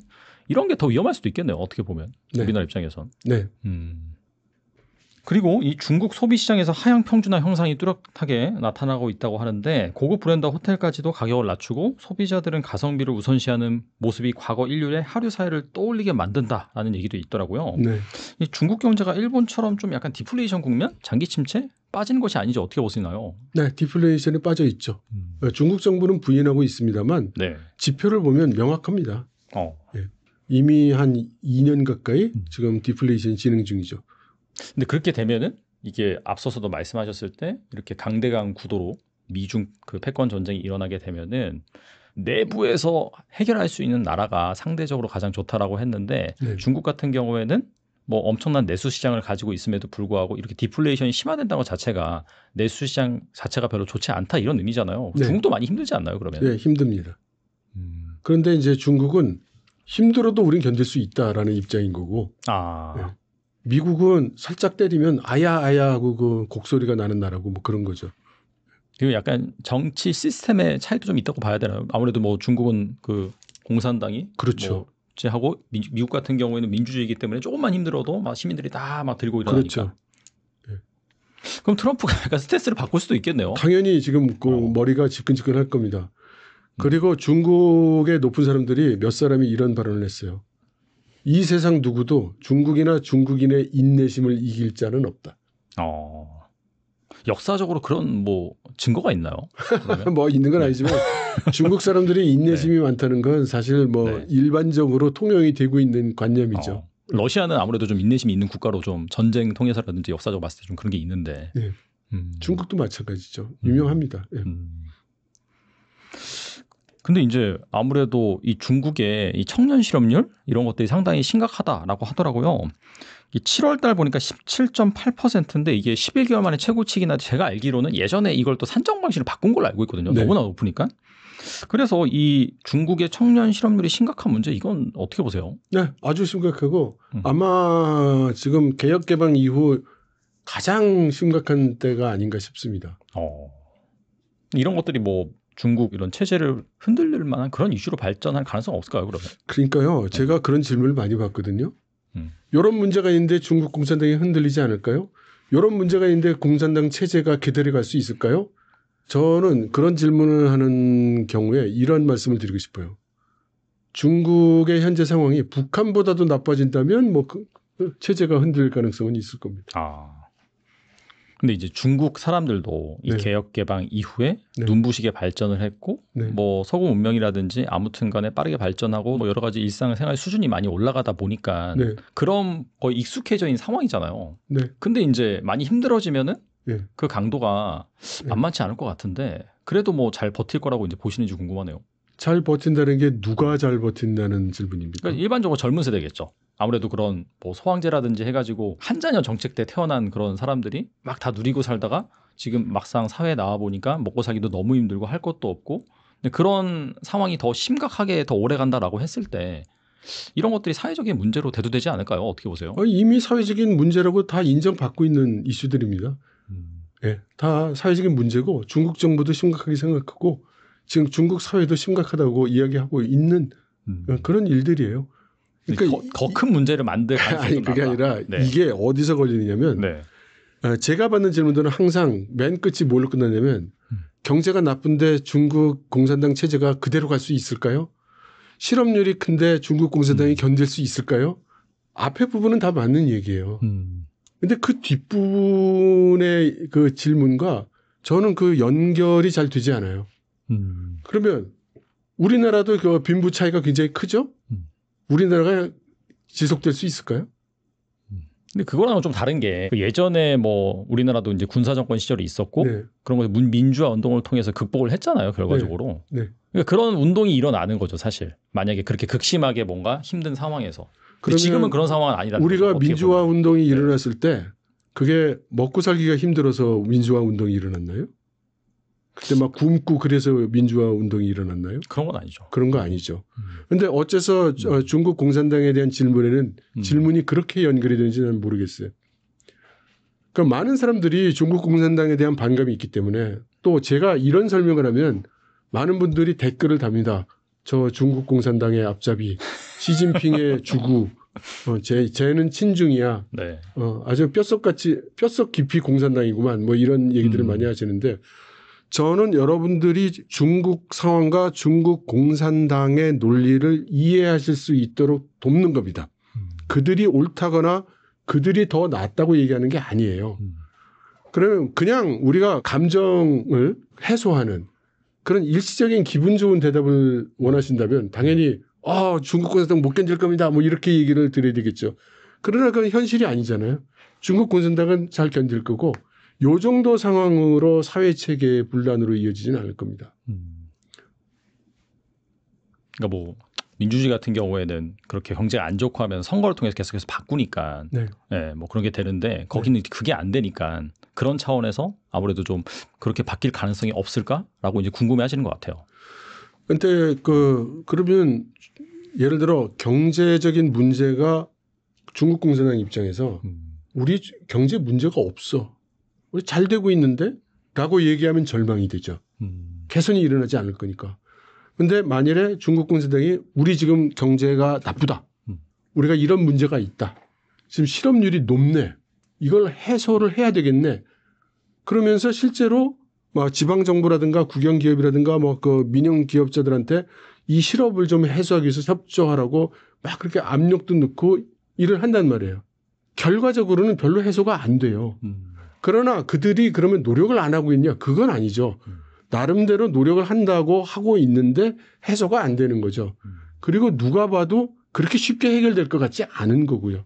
이런 게 더 위험할 수도 있겠네요. 어떻게 보면 네. 우리나라 입장에선. 네. 그리고 이 중국 소비 시장에서 하향 평준화 형상이 뚜렷하게 나타나고 있다고 하는데 고급 브랜드 호텔까지도 가격을 낮추고 소비자들은 가성비를 우선시하는 모습이 과거 인류의 하류 사회를 떠올리게 만든다라는 얘기도 있더라고요. 네. 이 중국 경제가 일본처럼 좀 약간 디플레이션 국면, 장기 침체 빠지는 것이 아니지 어떻게 보시나요? 네, 디플레이션에 빠져 있죠. 중국 정부는 부인하고 있습니다만 네. 지표를 보면 명확합니다. 네. 이미 한 2년 가까이 지금 디플레이션 진행 중이죠. 근데 그렇게 되면은 이게 앞서서도 말씀하셨을 때 이렇게 강대강 구도로 미중 그 패권 전쟁이 일어나게 되면은 내부에서 해결할 수 있는 나라가 상대적으로 가장 좋다라고 했는데 네. 중국 같은 경우에는 뭐 엄청난 내수 시장을 가지고 있음에도 불구하고 이렇게 디플레이션이 심화된다는 것 자체가 내수 시장 자체가 별로 좋지 않다 이런 의미잖아요. 네. 중국도 많이 힘들지 않나요, 그러면? 네, 힘듭니다. 그런데 이제 중국은 힘들어도 우린 견딜 수 있다라는 입장인 거고. 네. 미국은 살짝 때리면 아야 하고 그 곡소리가 나는 나라고 뭐 그런 거죠. 그리고 약간 정치 시스템의 차이도 좀 있다고 봐야 되나요? 아무래도 뭐 중국은 그 공산당이 그렇죠. 하고 미국 같은 경우에는 민주주의이기 때문에 조금만 힘들어도 막 시민들이 다 막 들고 일어나니까. 그렇죠. 네. 그럼 트럼프가 약간 스트레스를 받을 수도 있겠네요. 당연히 지금 그 머리가 지끈지끈할 겁니다. 그리고 중국의 높은 사람들이 몇 사람이 이런 발언을 했어요. 이 세상 누구도 중국이나 중국인의 인내심을 이길 자는 없다. 역사적으로 그런 뭐 증거가 있나요? 뭐 있는 건 아니지만 중국 사람들이 인내심이 많다는 건 사실 뭐 일반적으로 통용이 되고 있는 관념이죠. 러시아는 아무래도 좀 인내심이 있는 국가로 좀 전쟁 통해서라든지 역사적으로 봤을 때 좀 그런 게 있는데. 네. 중국도 마찬가지죠. 유명합니다. 근데 이제 아무래도 이 중국의 이 청년 실업률 이런 것들이 상당히 심각하다라고 하더라고요. 이 7월 달 보니까 17.8%인데 이게 11개월 만에 최고치긴 한데 제가 알기로는 예전에 이걸 또 산정 방식을 바꾼 걸로 알고 있거든요. 네. 너무나 높으니까. 그래서 이 중국의 청년 실업률이 심각한 문제 이건 어떻게 보세요? 네, 아주 심각하고 아마 지금 개혁 개방 이후 가장 심각한 때가 아닌가 싶습니다. 이런 것들이 뭐 중국 이런 체제를 흔들릴 만한 그런 이슈로 발전할 가능성 없을까요, 그러면? 그러니까요. 제가 그런 질문을 많이 받거든요. 이런 문제가 있는데 중국 공산당이 흔들리지 않을까요? 이런 문제가 있는데 공산당 체제가 개들이 갈 수 있을까요? 저는 그런 질문을 하는 경우에 이런 말씀을 드리고 싶어요. 중국의 현재 상황이 북한보다도 나빠진다면 뭐 그 체제가 흔들릴 가능성은 있을 겁니다. 근데 이제 중국 사람들도 이 개혁 개방 이후에 눈부시게 발전을 했고 뭐 서구 문명이라든지 아무튼 간에 빠르게 발전하고 뭐 여러 가지 일상생활 수준이 많이 올라가다 보니까 그런 거의 익숙해져 있는 상황이잖아요. 근데 이제 많이 힘들어지면은 그 강도가 만만치 않을 것 같은데 그래도 뭐 잘 버틸 거라고 이제 보시는지 궁금하네요. 잘 버틴다는 게 누가 잘 버틴다는 질문입니까? 그러니까 일반적으로 젊은 세대겠죠. 아무래도 그런 뭐 소황제라든지 해가지고 한자녀 정책 때 태어난 그런 사람들이 막 다 누리고 살다가 지금 막상 사회에 나와 보니까 먹고 살기도 너무 힘들고 할 것도 없고 근데 그런 상황이 더 심각하게 더 오래 간다라고 했을 때 이런 것들이 사회적인 문제로 대두되지 않을까요? 어떻게 보세요? 이미 사회적인 문제라고 다 인정받고 있는 이슈들입니다. 예, 다 사회적인 문제고 중국 정부도 심각하게 생각하고 지금 중국 사회도 심각하다고 이야기하고 있는 그런 일들이에요. 그러니까 더 큰 문제를 만들 가능성이 아니 그게 낮다. 아니라 네. 이게 어디서 걸리느냐면 네. 제가 받는 질문들은 항상 맨 끝이 뭘로 끝나냐면 경제가 나쁜데 중국 공산당 체제가 그대로 갈 수 있을까요? 실업률이 큰데 중국 공산당이 견딜 수 있을까요? 앞에 부분은 다 맞는 얘기예요. 근데 그 뒷부분의 그 질문과 저는 그 연결이 잘 되지 않아요. 그러면 우리나라도 그 빈부 차이가 굉장히 크죠? 우리나라가 지속될 수 있을까요? 근데 그거랑은 좀 다른 게 예전에 뭐 우리나라도 이제 군사 정권 시절이 있었고 네. 그런 거 민주화 운동을 통해서 극복을 했잖아요, 결과적으로. 네. 그러니까 그런 운동이 일어나는 거죠, 사실. 만약에 그렇게 극심하게 뭔가 힘든 상황에서. 근데 지금은 그런 상황은 아니라는 우리가 거죠. 민주화 운동이 일어났을 때 그게 먹고 살기가 힘들어서 민주화 운동이 일어났나요? 그때 막 굶고 그래서 민주화 운동이 일어났나요? 그런 건 아니죠. 그런 거 아니죠. 그런데 어째서 중국 공산당에 대한 질문에는 질문이 그렇게 연결이 되는지는 모르겠어요. 그러니까 많은 사람들이 중국 공산당에 대한 반감이 있기 때문에 또 제가 이런 설명을 하면 많은 분들이 댓글을 답니다. 저 중국 공산당의 앞잡이, 시진핑의 주구, 쟤는 친중이야. 네. 아주 뼛속 깊이 공산당이구만. 뭐 이런 얘기들을 많이 하시는데 저는 여러분들이 중국 상황과 중국 공산당의 논리를 이해하실 수 있도록 돕는 겁니다. 그들이 옳다거나 그들이 더 낫다고 얘기하는 게 아니에요. 그러면 그냥 우리가 감정을 해소하는 그런 일시적인 기분 좋은 대답을 원하신다면 당연히 중국 공산당 못 견딜 겁니다. 뭐 이렇게 얘기를 드려야 되겠죠. 그러나 그건 현실이 아니잖아요. 중국 공산당은 잘 견딜 거고 요 정도 상황으로 사회체계의 분란으로 이어지진 않을 겁니다. 그러니까 뭐 민주주의 같은 경우에는 그렇게 경제가 안 좋고 하면 선거를 통해서 계속해서 바꾸니까 네. 네, 뭐 그런 게 되는데 거기는 그게 안 되니까 그런 차원에서 아무래도 좀 그렇게 바뀔 가능성이 없을까라고 이제 궁금해하시는 것 같아요. 근데 그러면 예를 들어 경제적인 문제가 중국 공산당 입장에서 우리 경제 문제가 없어. 우리 잘 되고 있는데? 라고 얘기하면 절망이 되죠. 개선이 일어나지 않을 거니까. 근데 만일에 중국 공산당이 우리 지금 경제가 나쁘다. 우리가 이런 문제가 있다. 지금 실업률이 높네. 이걸 해소를 해야 되겠네. 그러면서 실제로 지방정부라든가 국영기업이라든가 그 민영기업자들한테 이 실업을 좀 해소하기 위해서 협조하라고 막 그렇게 압력도 넣고 일을 한단 말이에요. 결과적으로는 별로 해소가 안 돼요. 그러나 그들이 그러면 노력을 안 하고 있냐? 그건 아니죠. 나름대로 노력을 한다고 하고 있는데 해소가 안 되는 거죠. 그리고 누가 봐도 그렇게 쉽게 해결될 것 같지 않은 거고요.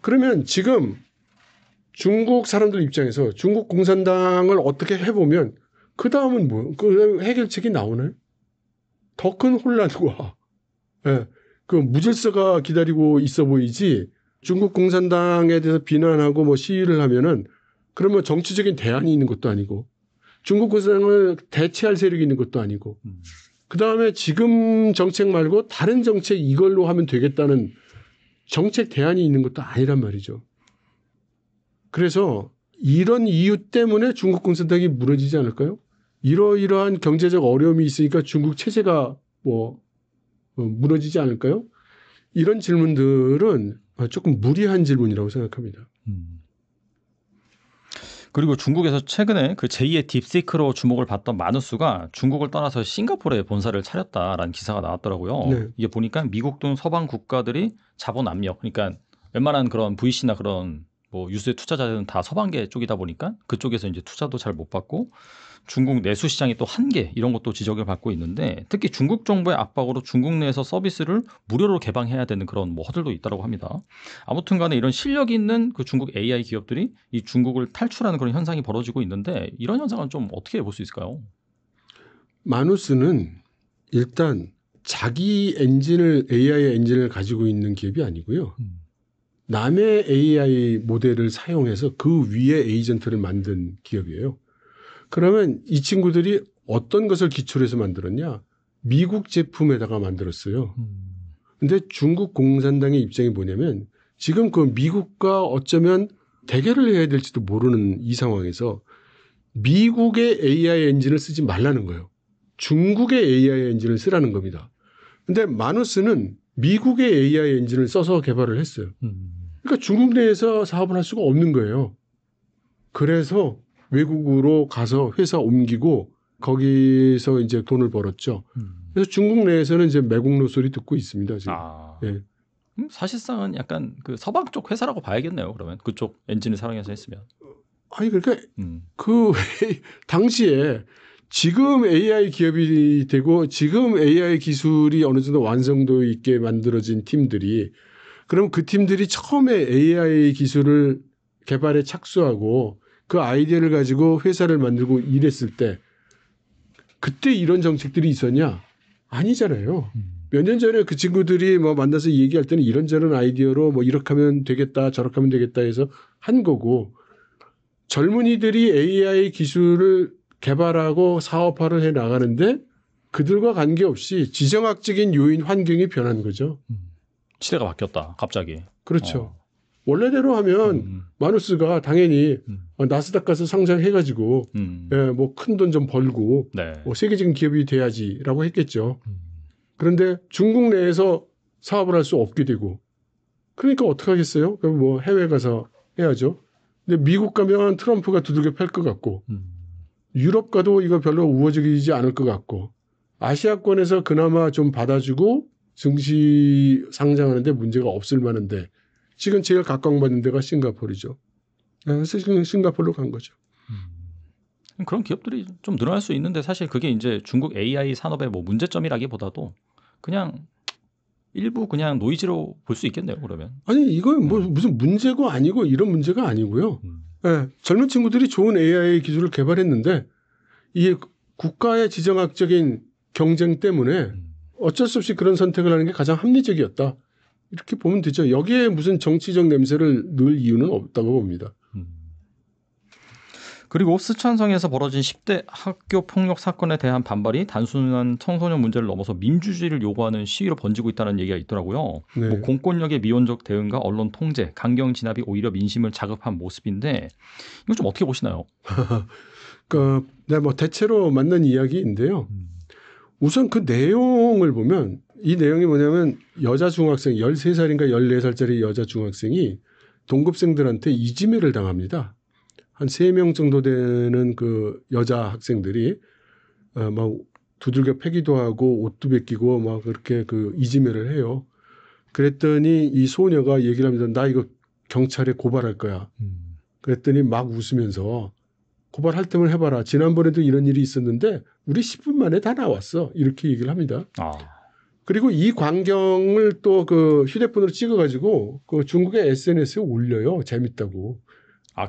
그러면 지금 중국 사람들 입장에서 중국 공산당을 어떻게 해보면 그 다음은 뭐? 그 해결책이 나오나요? 더 큰 혼란과 그 무질서가 기다리고 있어 보이지 중국 공산당에 대해서 비난하고 뭐 시위를 하면은 그러면 정치적인 대안이 있는 것도 아니고 중국 공산당을 대체할 세력이 있는 것도 아니고 그다음에 지금 정책 말고 다른 정책 이걸로 하면 되겠다는 정책 대안이 있는 것도 아니란 말이죠. 그래서 이런 이유 때문에 중국 공산당이 무너지지 않을까요? 이러이러한 경제적 어려움이 있으니까 중국 체제가 무너지지 않을까요? 이런 질문들은 조금 무리한 질문이라고 생각합니다. 그리고 중국에서 최근에 그 제2의 딥시크로 주목을 받던 마누스가 중국을 떠나서 싱가포르에 본사를 차렸다라는 기사가 나왔더라고요. 네. 이게 보니까 미국 등 서방 국가들이 자본 압력, 그러니까 웬만한 그런 VC나 그런 뭐 유수의 투자자들은 다 서방계 쪽이다 보니까 그쪽에서 이제 투자도 잘 못 받고 중국 내수 시장이 또 한계 이런 것도 지적을 받고 있는데 특히 중국 정부의 압박으로 중국 내에서 서비스를 무료로 개방해야 되는 그런 뭐 허들도 있다고 합니다. 아무튼 간에 이런 실력 있는 그 중국 AI 기업들이 이 중국을 탈출하는 그런 현상이 벌어지고 있는데 이런 현상은 좀 어떻게 볼 수 있을까요? 마누스는 일단 자기 엔진을 AI 엔진을 가지고 있는 기업이 아니고요. 남의 AI 모델을 사용해서 그 위에 에이전트를 만든 기업이에요. 그러면 이 친구들이 어떤 것을 기초로 해서 만들었냐? 미국 제품에다가 만들었어요. 근데 중국 공산당의 입장이 뭐냐면 지금 그 미국과 어쩌면 대결을 해야 될지도 모르는 이 상황에서 미국의 AI 엔진을 쓰지 말라는 거예요. 중국의 AI 엔진을 쓰라는 겁니다. 근데 마누스는 미국의 AI 엔진을 써서 개발을 했어요. 그러니까 중국 내에서 사업을 할 수가 없는 거예요. 그래서 외국으로 가서 회사 옮기고 거기서 이제 돈을 벌었죠. 그래서 중국 내에서는 이제 매국노 소리 듣고 있습니다. 지금. 예. 사실상은 약간 그 서방 쪽 회사라고 봐야겠네요. 그러면 그쪽 엔진을 사용해서 했으면. 아니 그러니까 그 당시에 지금 AI 기업이 되고 지금 AI 기술이 어느 정도 완성도 있게 만들어진 팀들이 그럼 그 팀들이 처음에 AI 기술을 개발에 착수하고 그 아이디어를 가지고 회사를 만들고 일했을 때 그때 이런 정책들이 있었냐? 아니잖아요. 몇 년 전에 그 친구들이 뭐 만나서 얘기할 때는 이런저런 아이디어로 뭐 이렇게 하면 되겠다 저렇게 하면 되겠다 해서 한 거고 젊은이들이 AI 기술을 개발하고 사업화를 해 나가는데 그들과 관계없이 지정학적인 요인 환경이 변한 거죠. 시대가 바뀌었다. 갑자기. 그렇죠. 원래대로 하면 마누스가 당연히 나스닥 가서 상장해가지고 예, 뭐 큰 돈 좀 벌고 네. 뭐 세계적인 기업이 돼야지라고 했겠죠. 그런데 중국 내에서 사업을 할 수 없게 되고 그러니까 어떻게 하겠어요? 그럼 뭐 해외 가서 해야죠. 근데 미국 가면 트럼프가 두들겨 팰 것 같고 유럽 가도 이거 별로 우호적이지 않을 것 같고 아시아권에서 그나마 좀 받아주고 증시 상장하는데 문제가 없을 만한데 지금 제일 각광받는 데가 싱가포르죠. 그래서 지금 싱가포르로 간 거죠. 그런 기업들이 좀 늘어날 수 있는데 사실 그게 이제 중국 AI 산업의 뭐 문제점이라기보다도 그냥 일부 그냥 노이즈로 볼 수 있겠네요. 그러면. 아니 이건 뭐 무슨 문제고 아니고 이런 문제가 아니고요. 네, 젊은 친구들이 좋은 AI 기술을 개발했는데 이게 국가의 지정학적인 경쟁 때문에 어쩔 수 없이 그런 선택을 하는 게 가장 합리적이었다. 이렇게 보면 되죠. 여기에 무슨 정치적 냄새를 넣을 이유는 없다고 봅니다. 그리고 스촨성에서 벌어진 10대 학교 폭력 사건에 대한 반발이 단순한 청소년 문제를 넘어서 민주주의를 요구하는 시위로 번지고 있다는 얘기가 있더라고요. 네. 뭐 공권력의 미온적 대응과 언론 통제, 강경 진압이 오히려 민심을 자극한 모습인데 이거 좀 어떻게 보시나요? 그러니까 네, 뭐 대체로 맞는 이야기인데요. 우선 그 내용을 보면 이 내용이 뭐냐면 여자 중학생 13살인가 14살짜리 여자 중학생이 동급생들한테 이지매를 당합니다. 한 3명 정도 되는 그 여자 학생들이 막 두들겨 패기도 하고 옷도 벗기고 막 그렇게 그 이지매를 해요. 그랬더니 이 소녀가 얘기를 합니다. 나 이거 경찰에 고발할 거야. 그랬더니 막 웃으면서 고발할 때면 해봐라. 지난번에도 이런 일이 있었는데 우리 10분 만에 다 나왔어. 이렇게 얘기를 합니다. 그리고 이 광경을 또 그 휴대폰으로 찍어가지고 그 중국의 SNS에 올려요. 재밌다고.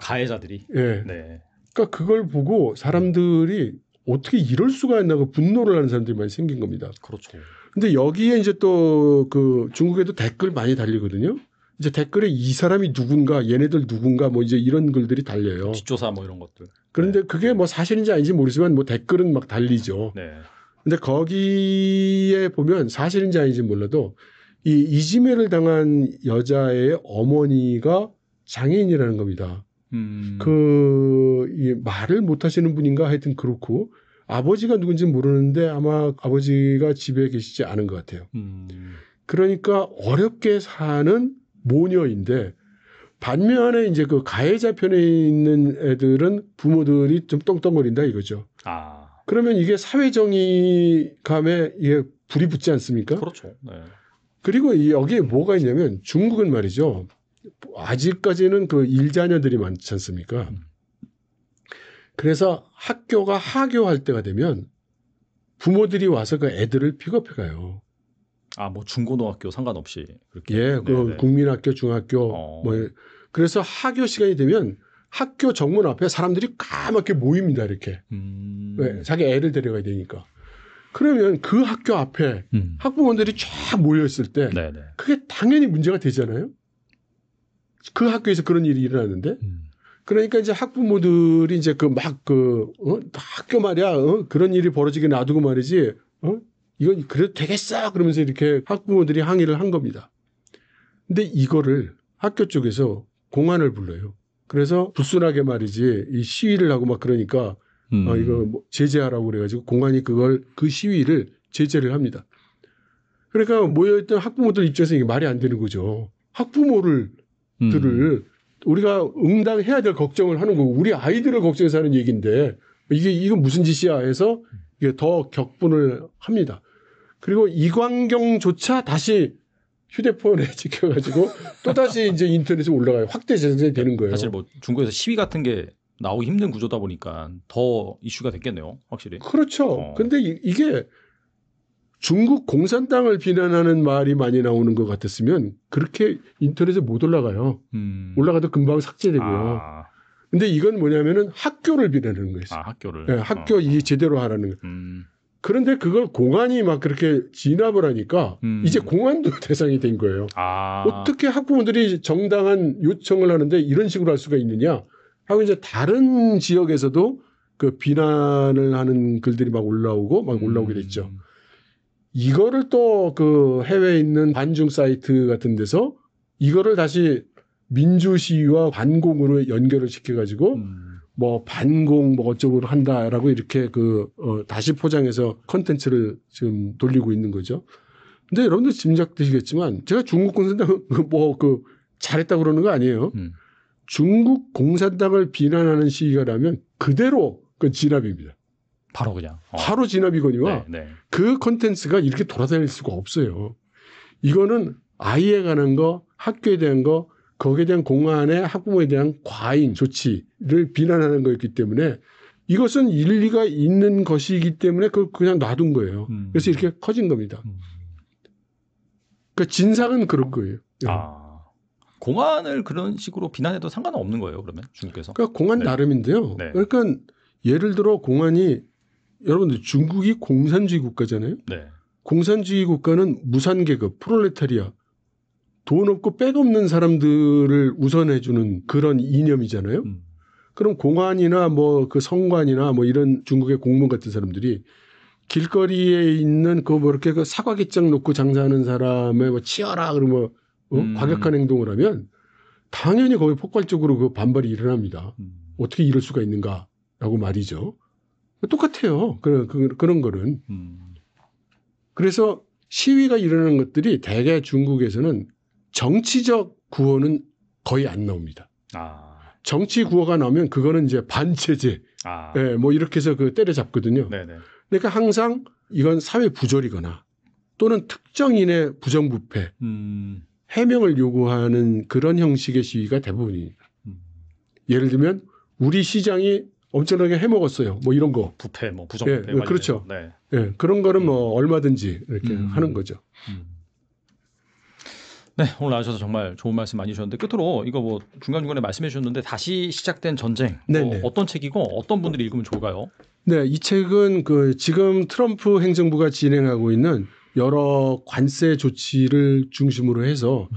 가해자들이. 예. 네. 그러니까 그걸 보고 사람들이 어떻게 이럴 수가 있나고 분노를 하는 사람들이 많이 생긴 겁니다. 그렇죠. 근데 여기에 이제 또 그 중국에도 댓글 많이 달리거든요. 이제 댓글에 이 사람이 누군가, 얘네들 누군가 뭐 이제 이런 글들이 달려요. 뒷조사 뭐 이런 것들. 그런데 그게 뭐 사실인지 아닌지 모르지만 뭐 댓글은 막 달리죠. 네. 근데 거기에 보면 사실인지 아닌지 몰라도 이 이지매를 당한 여자의 어머니가 장애인이라는 겁니다. 이 말을 못 하시는 분인가 하여튼 그렇고 아버지가 누군지 모르는데 아마 아버지가 집에 계시지 않은 것 같아요. 그러니까 어렵게 사는 모녀인데 반면에 이제 그 가해자 편에 있는 애들은 부모들이 좀 떵떵거린다 이거죠. 그러면 이게 사회정의감에 이게 불이 붙지 않습니까? 그렇죠. 네. 그리고 여기에 뭐가 있냐면 중국은 말이죠. 아직까지는 그 일자녀들이 많지 않습니까? 그래서 학교가 하교할 때가 되면 부모들이 와서 그 애들을 픽업해 가요. 뭐 중고등학교 상관없이 그렇게. 예, 그 국민학교, 중학교 뭐 그래서 하교 시간이 되면 학교 정문 앞에 사람들이 까맣게 모입니다. 이렇게. 왜? 자기 애를 데려가야 되니까. 그러면 그 학교 앞에 학부모들이 쫙 모여있을 때 네네. 그게 당연히 문제가 되잖아요. 그 학교에서 그런 일이 일어나는데 그러니까 이제 학부모들이 이제 학교 말이야 그런 일이 벌어지게 놔두고 말이지 이건 그래도 되겠어 그러면서 이렇게 학부모들이 항의를 한 겁니다. 근데 이거를 학교 쪽에서 공안을 불러요. 그래서 불순하게 말이지 이 시위를 하고 막 그러니까 이거 뭐 제재하라고 그래가지고 공안이 그 시위를 제재를 합니다. 그러니까 모여있던 학부모들 입장에서 이게 말이 안 되는 거죠. 학부모들을 우리가 응당해야 될 걱정을 하는 거고 우리 아이들을 걱정해서 하는 얘기인데 이건 무슨 짓이야 해서 이게 더 격분을 합니다. 그리고 이광경조차 다시 휴대폰에 찍혀가지고 또 다시 이제 인터넷에 올라가요. 확대 재생이 되는 거예요. 사실 뭐 중국에서 시위 같은 게 나오기 힘든 구조다 보니까 더 이슈가 됐겠네요, 확실히. 그렇죠. 근데 이게 중국 공산당을 비난하는 말이 많이 나오는 것 같았으면 그렇게 인터넷에 못 올라가요. 올라가도 금방 삭제되고요. 근데 이건 뭐냐면은 학교를 비난하는 거예요. 학교를. 네, 학교 이게 제대로 하라는 거예요. 그런데 그걸 공안이 막 그렇게 진압을 하니까 이제 공안도 대상이 된 거예요. 어떻게 학부모들이 정당한 요청을 하는데 이런 식으로 할 수가 있느냐 하고 이제 다른 지역에서도 그 비난을 하는 글들이 막 올라오게 됐죠. 이거를 또 그 해외에 있는 반중 사이트 같은 데서 이거를 다시 민주시위와 반공으로 연결을 시켜가지고 뭐 반공 뭐 어쩌고 한다라고 이렇게 다시 포장해서 컨텐츠를 지금 돌리고 있는 거죠. 근데 여러분들 짐작되시겠지만 제가 중국 공산당 잘했다고 그러는 거 아니에요. 중국 공산당을 비난하는 시위가 나면 그대로 그 진압입니다. 바로 그냥. 바로 진압이거니와 그 컨텐츠가 이렇게 돌아다닐 수가 없어요. 이거는 아이에 관한 거, 학교에 대한 거, 거기에 대한 공안의 학부모에 대한 과잉 조치를 비난하는 거였기 때문에 이것은 일리가 있는 것이기 때문에 그걸 그냥 놔둔 거예요. 그래서 이렇게 커진 겁니다. 그러니까 진상은 그런 거예요. 공안을 그런 식으로 비난해도 상관은 없는 거예요, 그러면 중국에서? 그러니까 공안 나름인데요. 그러니까 예를 들어 공안이 여러분들 중국이 공산주의 국가잖아요. 공산주의 국가는 무산계급, 프롤레타리아, 돈 없고 백 없는 사람들을 우선해주는 그런 이념이잖아요. 그럼 공안이나 뭐 그 성관이나 뭐 이런 중국의 공무원 같은 사람들이 길거리에 있는 이렇게 그 사과깃장 놓고 장사하는 사람의 뭐 치어라 그러면 과격한 행동을 하면 당연히 거기 폭발적으로 그 반발이 일어납니다. 어떻게 이럴 수가 있는가라고 말이죠. 똑같아요. 그런 거는. 그래서 시위가 일어나는 것들이 대개 중국에서는 정치적 구호는 거의 안 나옵니다. 정치 구호가 나오면 그거는 이제 반체제, 뭐 이렇게 해서 때려잡거든요. 그러니까 항상 이건 사회 부조리거나 또는 특정인의 부정부패, 해명을 요구하는 그런 형식의 시위가 대부분입니다. 예를 들면 우리 시장이 엄청나게 해먹었어요. 뭐 이런 거. 부패, 뭐 부정부패. 그렇죠. 그런 거는 뭐 얼마든지 이렇게 하는 거죠. 네, 오늘 나와주셔서 정말 좋은 말씀 많이 주셨는데 끝으로 이거 뭐 중간중간에 말씀해 주셨는데 다시 시작된 전쟁 어떤 책이고 어떤 분들이 읽으면 좋을까요? 네, 이 책은 지금 트럼프 행정부가 진행하고 있는 여러 관세 조치를 중심으로 해서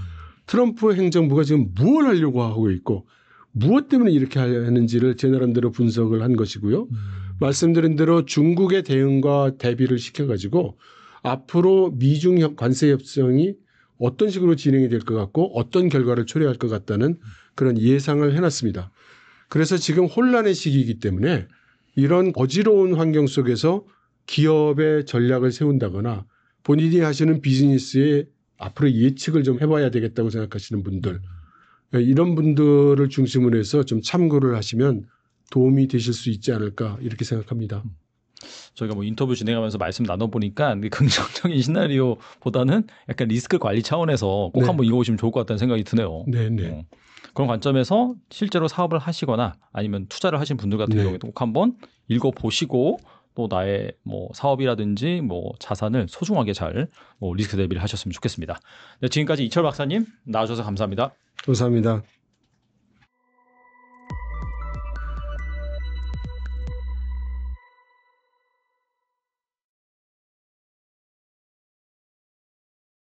트럼프 행정부가 지금 무엇을 하려고 하고 있고 무엇 때문에 이렇게 하는지를 제 나름대로 분석을 한 것이고요. 말씀드린 대로 중국의 대응과 대비를 시켜가지고 앞으로 미중 관세 협상이 어떤 식으로 진행이 될 것 같고 어떤 결과를 초래할 것 같다는 그런 예상을 해놨습니다. 그래서 지금 혼란의 시기이기 때문에 이런 어지러운 환경 속에서 기업의 전략을 세운다거나 본인이 하시는 비즈니스에 앞으로 예측을 좀 해봐야 되겠다고 생각하시는 분들 이런 분들을 중심으로 해서 좀 참고를 하시면 도움이 되실 수 있지 않을까 이렇게 생각합니다. 저희가 뭐 인터뷰 진행하면서 말씀 나눠보니까 긍정적인 시나리오보다는 약간 리스크 관리 차원에서 꼭 한번 읽어보시면 좋을 것 같다는 생각이 드네요. 그런 관점에서 실제로 사업을 하시거나 아니면 투자를 하신 분들 같은 경우에도 꼭 한번 읽어보시고 또 나의 뭐 사업이라든지 뭐 자산을 소중하게 잘 리스크 대비를 하셨으면 좋겠습니다. 네, 지금까지 이철 박사님 나와주셔서 감사합니다. 감사합니다.